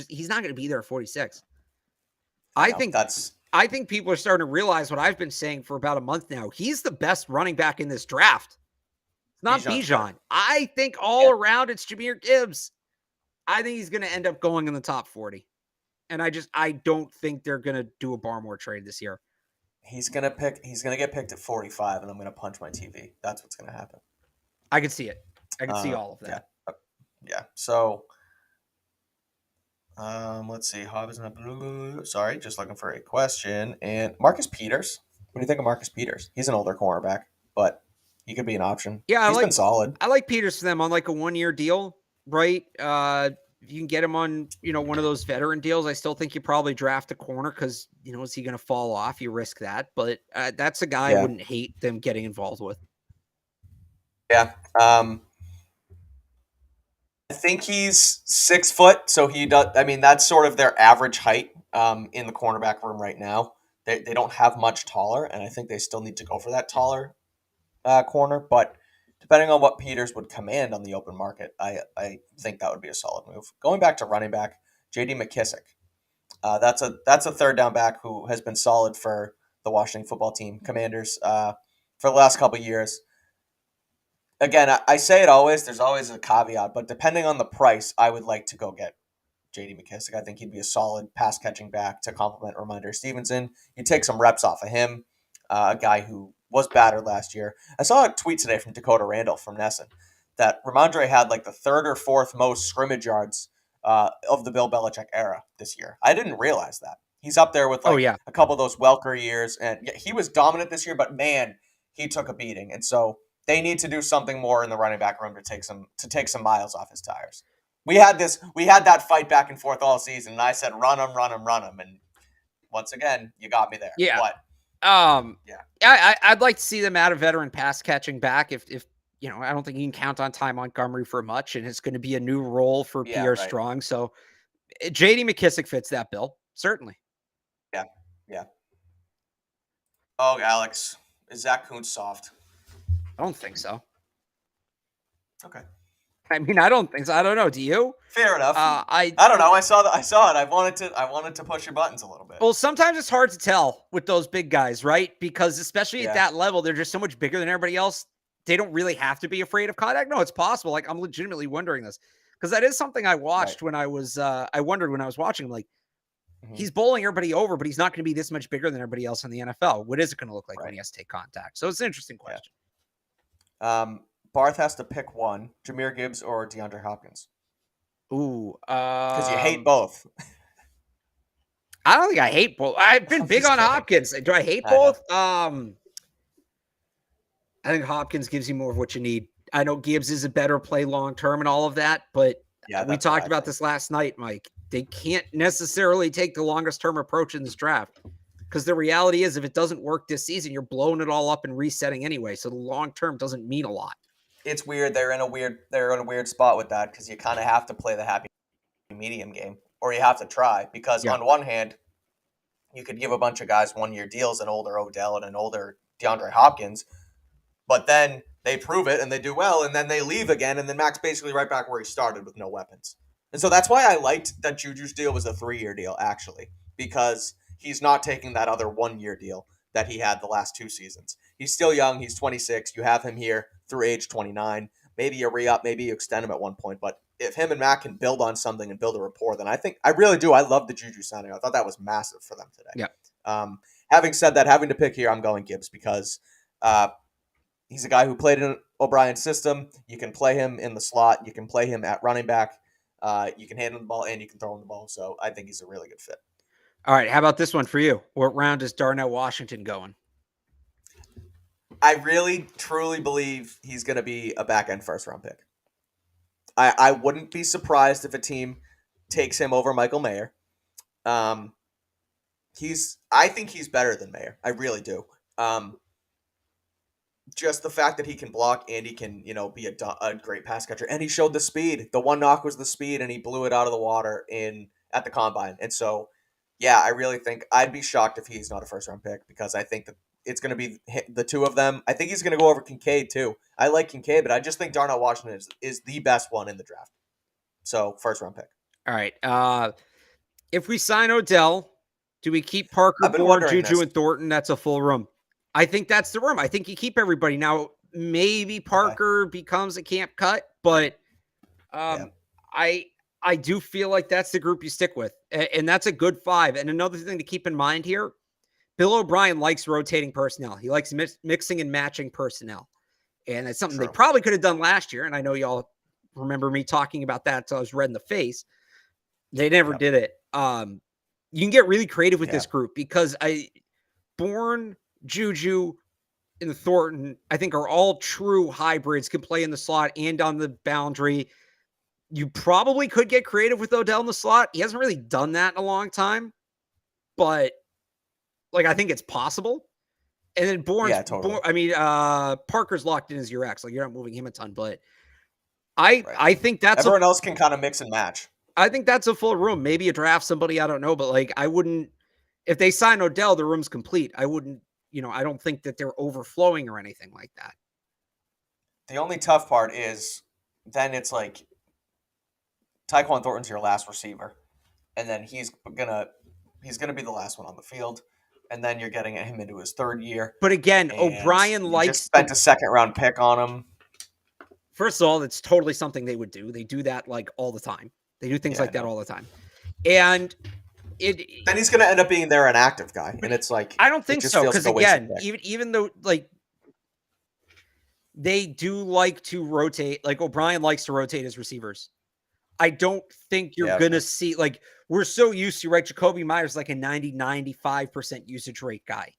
Speaker 2: He's not going to be there at 46. I think people are starting to realize what I've been saying for about a month now. He's the best running back in this draft. It's not Bijan. I think all around it's Jahmyr Gibbs. I think he's going to end up going in the top 40. And I don't think they're going to do a Barmore trade this year.
Speaker 1: He's going to get picked at 45 and I'm going to punch my TV. That's what's going to happen.
Speaker 2: I can see it. I can see all of that.
Speaker 1: Yeah. So, let's see. Sorry, just looking for a question. And Marcus Peters. What do you think of Marcus Peters? He's an older cornerback, but he could be an option.
Speaker 2: Yeah,
Speaker 1: he's been solid.
Speaker 2: I like Peters for them on like a 1-year deal, right? If you can get him on, one of those veteran deals, I still think you probably draft a corner because, is he going to fall off? You risk that. But that's a guy I wouldn't hate them getting involved with.
Speaker 1: Yeah. I think he's 6 foot, so he does. I mean, that's sort of their average height in the cornerback room right now. They don't have much taller, and I think they still need to go for that taller corner. But depending on what Peters would command on the open market, I think that would be a solid move. Going back to running back, J.D. McKissick. That's a third down back who has been solid for the Washington football team, Commanders, for the last couple of years. Again, I say it always. There's always a caveat, but depending on the price, I would like to go get J.D. McKissick. I think he'd be a solid pass-catching back to complement Ramondre Stevenson. You take some reps off of him, a guy who was battered last year. I saw a tweet today from Dakota Randall from Nesson that Ramondre had like the third or fourth most scrimmage yards of the Bill Belichick era this year. I didn't realize that. He's up there with a couple of those Welker years, and he was dominant this year, but man, he took a beating. And so they need to do something more in the running back room to take some miles off his tires. We had that fight back and forth all season, and I said, run him. And once again, you got me there.
Speaker 2: Yeah. But, I'd like to see them add a veteran pass catching back. If I don't think you can count on Ty Montgomery for much, and it's going to be a new role for Pierre Strong. So J.D. McKissick fits that bill, certainly.
Speaker 1: Yeah. Oh, Alex, is Zach Kuntz soft?
Speaker 2: I don't think so.
Speaker 1: Okay.
Speaker 2: I mean, I don't think so. I don't know. Do you?
Speaker 1: Fair enough. I don't know. I saw it. I wanted to push your buttons a little bit.
Speaker 2: Well, sometimes it's hard to tell with those big guys, right? Because especially at that level, they're just so much bigger than everybody else. They don't really have to be afraid of contact. No, it's possible. Like, I'm legitimately wondering this because that is something I watched when I was. I wondered when I was watching him. Like, he's bowling everybody over, but he's not going to be this much bigger than everybody else in the NFL. What is it going to look like when he has to take contact? So it's an interesting question.
Speaker 1: Barth has to pick one: Jahmyr Gibbs or DeAndre Hopkins.
Speaker 2: Ooh,
Speaker 1: because you hate both.
Speaker 2: I don't think I hate both. I've been big on Hopkins. Do I hate both? I think Hopkins gives you more of what you need. I know Gibbs is a better play long term and all of that, but we talked about this last night, Mike. They can't necessarily take the longest term approach in this draft because the reality is if it doesn't work this season, you're blowing it all up and resetting anyway. So the long term doesn't mean a lot.
Speaker 1: It's weird. They're in a weird spot with that because you kind of have to play the happy medium game, or you have to try because on one hand, you could give a bunch of guys 1-year deals, an older Odell and an older DeAndre Hopkins, but then they prove it and they do well, and then they leave again, and then Mac's basically right back where he started with no weapons. And so that's why I liked that Juju's deal was a 3-year deal, actually, because he's not taking that other 1-year deal that he had the last 2 seasons. He's still young. He's 26. You have him here through age 29. Maybe you re-up, maybe you extend him at one point. But if him and Mac can build on something and build a rapport, then I really do. I love the Juju signing. I thought that was massive for them today.
Speaker 2: Yeah.
Speaker 1: Having said that, having to pick here, I'm going Gibbs because he's a guy who played in O'Brien's system. You can play him in the slot. You can play him at running back. You can hand him the ball and you can throw him the ball. So I think he's a really good fit.
Speaker 2: All right. How about this one for you? What round is Darnell Washington going?
Speaker 1: I really, truly believe he's going to be a back-end first-round pick. I wouldn't be surprised if a team takes him over Michael Mayer. I think he's better than Mayer. I really do. Just the fact that he can block and he can, be a great pass catcher. And he showed the speed. The one knock was the speed, and he blew it out of the water at the combine. And so, yeah, I really think I'd be shocked if he's not a first-round pick because I think that it's going to be the two of them. I think he's going to go over Kincaid, too. I like Kincaid, but I just think Darnell Washington is the best one in the draft. So, first-round pick.
Speaker 2: All right. If we sign Odell, do we keep Parker, Bourne, Juju, and Thornton? That's a full room. I think that's the room. I think you keep everybody. Now, maybe Parker becomes a camp cut, but I do feel like that's the group you stick with, and that's a good 5. And another thing to keep in mind here, Bill O'Brien likes rotating personnel. He likes mixing and matching personnel, and it's something they probably could have done last year, and I know y'all remember me talking about that until I was red in the face. They never did it. You can get really creative with this group because Bourne, Juju, and the Thornton, I think, are all true hybrids, can play in the slot and on the boundary. You probably could get creative with Odell in the slot. He hasn't really done that in a long time, but I think it's possible. And then totally. Parker's locked in as your X. You're not moving him a ton, but I think that's
Speaker 1: everyone else can kind of mix and match.
Speaker 2: I think that's a full room. Maybe you draft somebody, I don't know, but I wouldn't. If they sign Odell, the room's complete. I wouldn't. I don't think that they're overflowing or anything like that.
Speaker 1: The only tough part is then it's like Tyquan Thornton's your last receiver, and then he's gonna be the last one on the field, and then you're getting him into his 3rd year.
Speaker 2: But again, O'Brien
Speaker 1: just spent a 2nd-round pick on him.
Speaker 2: First of all, it's totally something they would do. They do that all the time. They do things that all the time, and then
Speaker 1: he's going to end up being their inactive guy, and it's like
Speaker 2: I don't think so because again, even though they do like to rotate, O'Brien likes to rotate his receivers. I don't think you're going to see we're so used to Jacoby Myers a 90-95% usage rate guy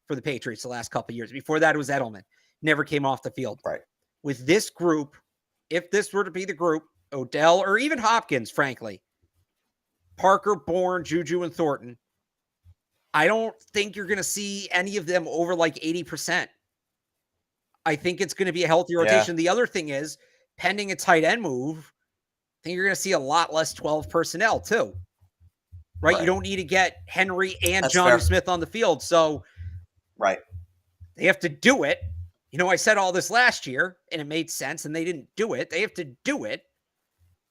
Speaker 2: for the Patriots the last couple of years. Before that, it was Edelman, never came off the field.
Speaker 1: Right.
Speaker 2: With this group, if this were to be the group, Odell or even Hopkins, frankly, Parker, Bourne, Juju, and Thornton, I don't think you're going to see any of them over 80%. I think it's going to be a healthy rotation. The other thing is, pending a tight end move, I think you're going to see a lot less 12 personnel too. Right? You don't need to get Henry and Juju Smith on the field. So they have to do it. I said all this last year, and it made sense, and they didn't do it. They have to do it.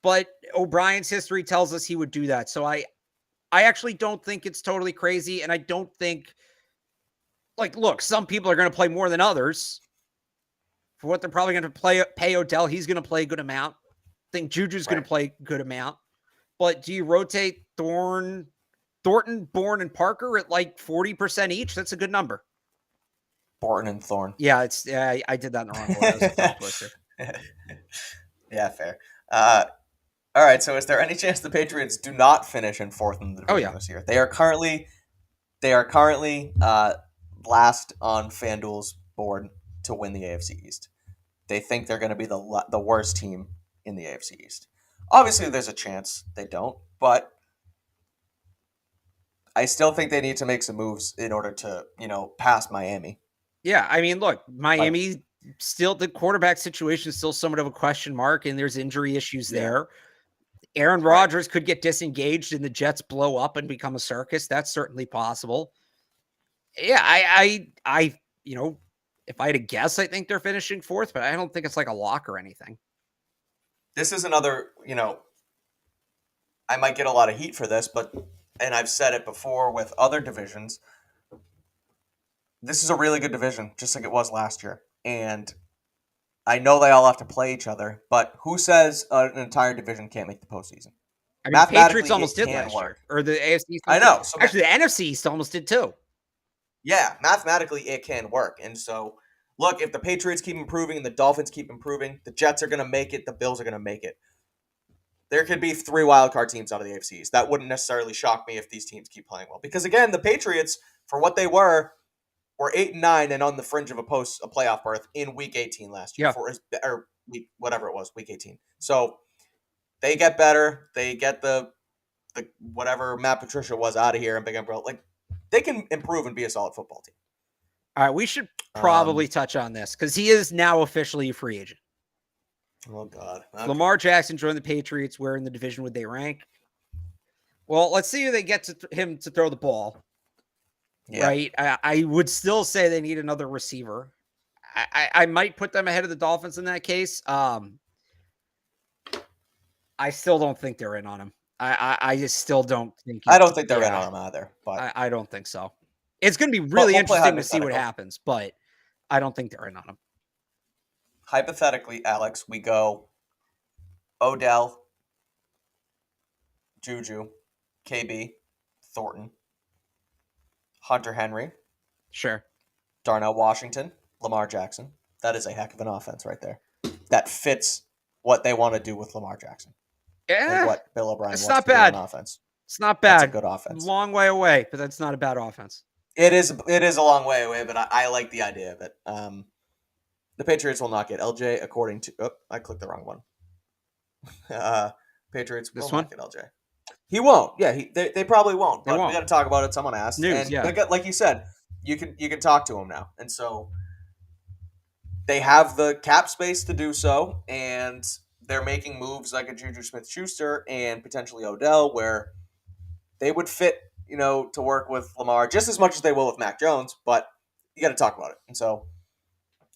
Speaker 2: But O'Brien's history tells us he would do that. So I actually don't think it's totally crazy, and I don't think, look, some people are going to play more than others. For what they're probably going to pay Odell, he's going to play a good amount. I think Juju's going to play a good amount. But do you rotate Thornton, Bourne, and Parker at 40% each? That's a good number.
Speaker 1: Bourne and Thorne.
Speaker 2: Yeah, it's I did that in the wrong order. That was a tongue twister.
Speaker 1: Yeah, fair. All right, so is there any chance the Patriots do not finish in 4th in the division this year? They are currently last on FanDuel's board to win the AFC East. They think they're going to be the worst team in the AFC East. Obviously, there's a chance they don't, but I still think they need to make some moves in order to, pass Miami.
Speaker 2: Yeah, I mean, look, Miami still, the quarterback situation is still somewhat of a question mark, and there's injury issues there. Aaron Rodgers could get disengaged and the Jets blow up and become a circus. That's certainly possible. Yeah, I if I had to guess, I think they're finishing 4th, but I don't think it's like a lock or anything.
Speaker 1: This is another, I might get a lot of heat for this, and I've said it before with other divisions, this is a really good division, just like it was last year. And I know they all have to play each other, but who says an entire division can't make the postseason?
Speaker 2: I mean, the Patriots almost did last year. Or the AFC East.
Speaker 1: I know.
Speaker 2: So actually, the NFC East almost did too.
Speaker 1: Yeah, mathematically it can work. And so, look, if the Patriots keep improving and the Dolphins keep improving, the Jets are going to make it, the Bills are going to make it. There could be 3 wildcard teams out of the AFC East. That wouldn't necessarily shock me if these teams keep playing well. Because, again, the Patriots, for what they were 8-9 and on the fringe of a playoff berth in Week 18 last year.
Speaker 2: Yeah.
Speaker 1: Or whatever it was, Week 18. So they get better. They get the whatever Matt Patricia was out of here and Big Umbrella. Like, they can improve and be a solid football team.
Speaker 2: All right, we should probably touch on this because he is now officially a free agent.
Speaker 1: Oh, God. Okay.
Speaker 2: Lamar Jackson joined the Patriots. Where in the division would they rank? Well, let's see who they get him to throw the ball. Yeah. Right? I would still say they need another receiver. I might put them ahead of the Dolphins in that case. I still don't think they're in on him. I just still don't think.
Speaker 1: I don't think they're in on him either. But
Speaker 2: I don't think so. It's going to be really interesting to see what happens, but I don't think they're in on him.
Speaker 1: Hypothetically, Alex, we go Odell, Juju, KB, Thornton, Hunter Henry.
Speaker 2: Sure.
Speaker 1: Darnell Washington, Lamar Jackson. That is a heck of an offense right there. That fits what they want to do with Lamar Jackson.
Speaker 2: Yeah.
Speaker 1: And what Bill O'Brien wants
Speaker 2: not
Speaker 1: to
Speaker 2: bad.
Speaker 1: do on offense.
Speaker 2: It's not bad.
Speaker 1: That's a good offense.
Speaker 2: Long way away, but that's not a bad offense.
Speaker 1: It is a long way away, but I like the idea of it. The Patriots will not get LJ according to... Oh, I clicked the wrong one. Patriots will not get LJ. He won't. Yeah, they probably won't. But we got to talk about it. Someone asked.
Speaker 2: News,
Speaker 1: and like you said, you can talk to him now. And so they have the cap space to do so, and they're making moves like a Juju Smith-Schuster and potentially Odell where they would fit, to work with Lamar just as much as they will with Mac Jones, but you got to talk about it. And so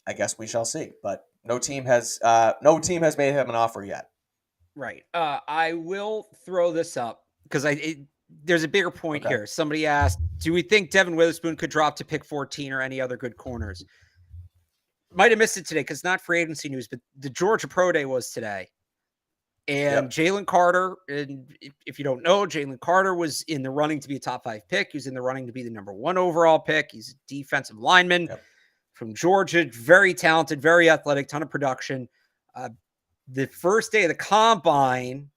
Speaker 1: I guess we shall see. But no team has made him an offer yet.
Speaker 2: Right. I will throw this up because there's a bigger point here. Somebody asked, do we think Devin Witherspoon could drop to pick 14 or any other good corners? Might have missed it today because not free agency news, but the Georgia Pro Day was today. And Jalen Carter, and if you don't know, Jalen Carter was in the running to be a top 5 pick. He was in the running to be the number 1 overall pick. He's a defensive lineman from Georgia. Very talented, very athletic, ton of production. The first day of the combine,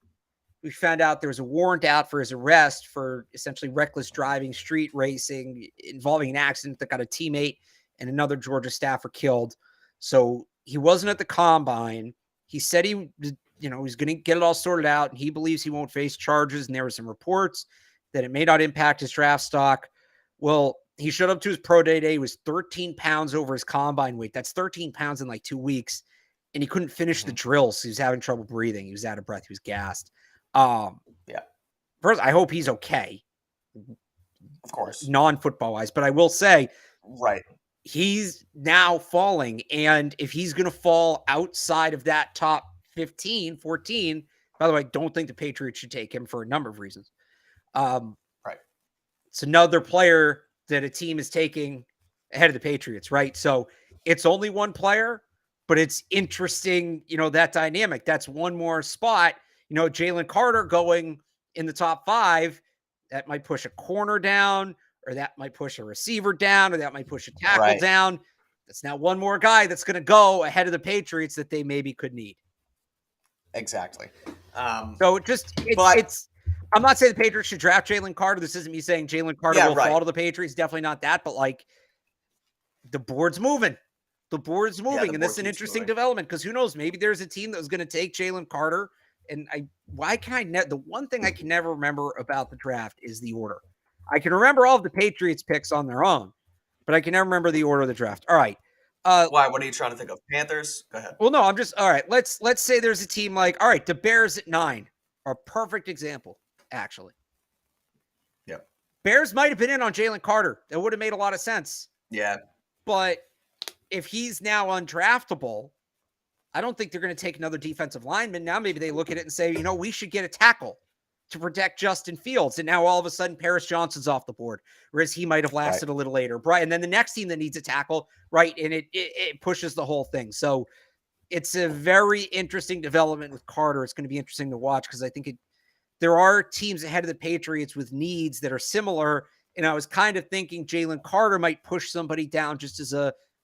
Speaker 2: we found out there was a warrant out for his arrest for essentially reckless driving, street racing, involving an accident that got a teammate and another Georgia staffer killed. So he wasn't at the combine. He said he was going to get it all sorted out, and he believes he won't face charges. And there were some reports that it may not impact his draft stock. Well, he showed up to his pro day. He was 13 pounds over his combine weight. That's 13 pounds in like 2 weeks. And he couldn't finish the drills. He was having trouble breathing. He was out of breath. He was gassed. First, I hope he's okay.
Speaker 1: Of course.
Speaker 2: Non-football wise. But I will say,
Speaker 1: right,
Speaker 2: he's now falling. And if he's going to fall outside of that top 15, 14, by the way, don't think the Patriots should take him for a number of reasons.
Speaker 1: Right.
Speaker 2: It's another player that a team is taking ahead of the Patriots, right? So it's only one player, but it's interesting, that dynamic. That's one more spot. Jalen Carter going in the top 5, that might push a corner down, or that might push a receiver down, or that might push a tackle down. That's now one more guy that's going to go ahead of the Patriots that they maybe could need.
Speaker 1: Exactly.
Speaker 2: So it's I'm not saying the Patriots should draft Jalen Carter. This isn't me saying Jalen Carter will fall to the Patriots. Definitely not that. But the board's moving. The board's moving, and this is an interesting development because who knows? Maybe there's a team that was going to take Jalen Carter. And the one thing I can never remember about the draft is the order. I can remember all of the Patriots picks on their own, but I can never remember the order of the draft. All right.
Speaker 1: Why? What are you trying to think of? Panthers? Go ahead.
Speaker 2: Well, no, I'm just all right. Let's say there's a team the Bears at 9 are a perfect example, actually.
Speaker 1: Yep.
Speaker 2: Bears might have been in on Jalen Carter. That would have made a lot of sense.
Speaker 1: Yeah.
Speaker 2: But if he's now undraftable, I don't think they're going to take another defensive lineman. Now maybe they look at it and say, we should get a tackle to protect Justin Fields. And now all of a sudden Paris Johnson's off the board, whereas he might have lasted a little later. Right. And then the next team that needs a tackle, right, and it pushes the whole thing. So it's a very interesting development with Carter. It's going to be interesting to watch because I think there are teams ahead of the Patriots with needs that are similar. And I was kind of thinking Jalen Carter might push somebody down just as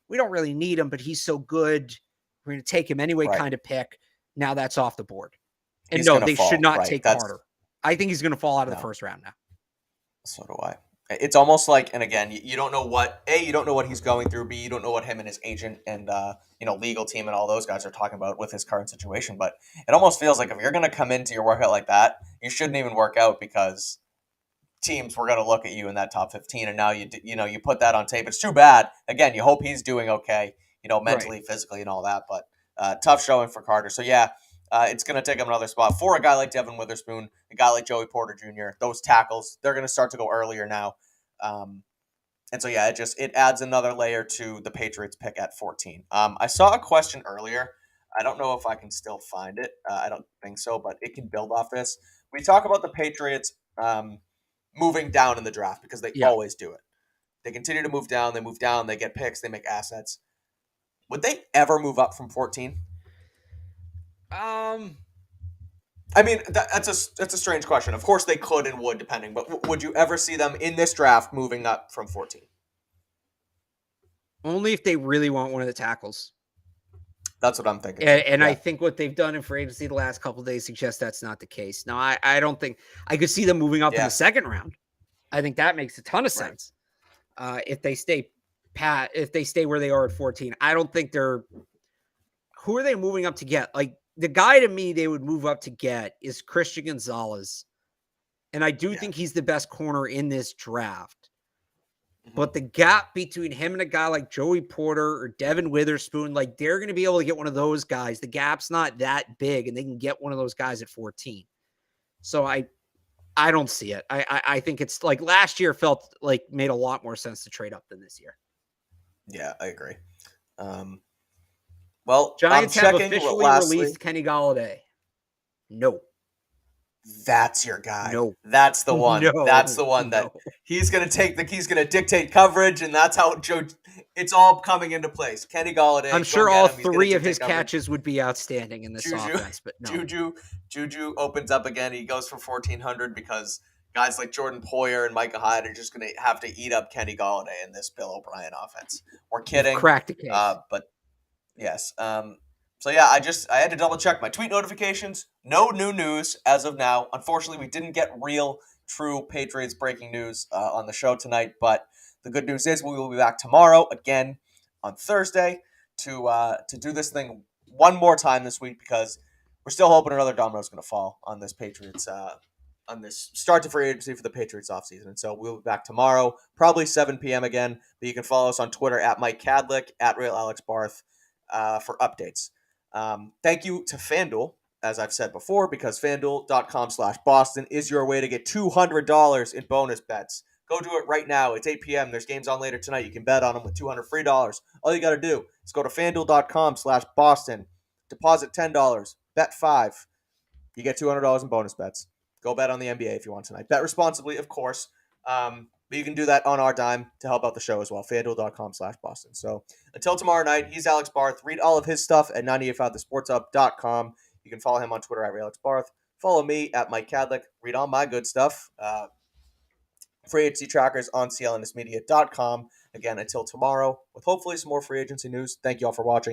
Speaker 2: we don't really need him, but he's so good, we're going to take him anyway kind of pick. Now that's off the board. And no, they should not take Carter. I think he's going to fall out of the first round now.
Speaker 1: So do I. It's almost like, and again, you don't know what he's going through. B, you don't know what him and his agent and legal team and all those guys are talking about with his current situation. But it almost feels like if you're going to come into your workout like that, you shouldn't even work out because teams were going to look at you in that top 15, and now you put that on tape. It's too bad. Again, you hope he's doing okay, mentally, physically, and all that. But tough showing for Carter. So yeah. It's going to take him another spot for a guy like Devin Witherspoon, a guy like Joey Porter Jr. Those tackles, they're going to start to go earlier now. And so, yeah, it adds another layer to the Patriots pick at 14. I saw a question earlier. I don't know if I can still find it. I don't think so, but it can build off this. We talk about the Patriots moving down in the draft because they always do it. They continue to move down. They move down. They get picks. They make assets. Would they ever move up from 14? I mean, that's a strange question. Of course they could and would, depending. But would you ever see them in this draft moving up from 14?
Speaker 2: Only if they really want one of the tackles.
Speaker 1: That's what I'm thinking.
Speaker 2: And I think what they've done in free agency the last couple of days suggests that's not the case. No, I don't think I could see them moving up in the second round. I think that makes a ton of sense. If they stay where they are at 14, I don't think they're. Who are they moving up to get? Like, the guy to me they would move up to get is Christian Gonzalez. And I do think he's the best corner in this draft. Mm-hmm. But the gap between him and a guy like Joey Porter or Devin Witherspoon, like, they're going to be able to get one of those guys. The gap's not that big, and they can get one of those guys at 14. So I don't see it. I think it's like last year felt like made a lot more sense to trade up than this year.
Speaker 1: Yeah, I agree. Well,
Speaker 2: Giants have officially released Kenny Golladay. No.
Speaker 1: That's your guy.
Speaker 2: No.
Speaker 1: That's the one. No. That's the one that he's going to dictate coverage, and that's how it's all coming into place. Kenny Golladay.
Speaker 2: I'm sure all three of his catches would be outstanding in this offense, but no.
Speaker 1: Juju opens up again. He goes for 1,400 because guys like Jordan Poyer and Micah Hyde are just going to have to eat up Kenny Golladay in this Bill O'Brien offense. We're kidding.
Speaker 2: Cracked the case.
Speaker 1: But yes. So yeah, I had to double check my tweet notifications. No new news as of now. Unfortunately, we didn't get real, true Patriots breaking news on the show tonight. But the good news is we will be back tomorrow again on Thursday to do this thing one more time this week because we're still hoping another domino is going to fall on this Patriots on this start to free agency for the Patriots offseason. And so we'll be back tomorrow, probably 7 p.m. again. But you can follow us on Twitter at Mike Kadlick, at RealAlexBarth for updates. Thank you to FanDuel, as I've said before, because FanDuel.com/Boston is your way to get $200 in bonus bets. Go do it right now. It's 8 p.m. There's games on later tonight. You can bet on them with $200 free dollars. All you got to do is go to FanDuel.com/Boston, deposit $10, bet $5. You get $200 in bonus bets. Go bet on the NBA if you want tonight. Bet responsibly, of course. But you can do that on our dime to help out the show as well. FanDuel.com/Boston. So until tomorrow night, he's Alex Barth. Read all of his stuff at 985thesportshub.com. You can follow him on Twitter at RealAlexBarth. Follow me at Mike Kadlick. Read all my good stuff. Free agency trackers on CLNSmedia.com. Again, until tomorrow with hopefully some more free agency news. Thank you all for watching.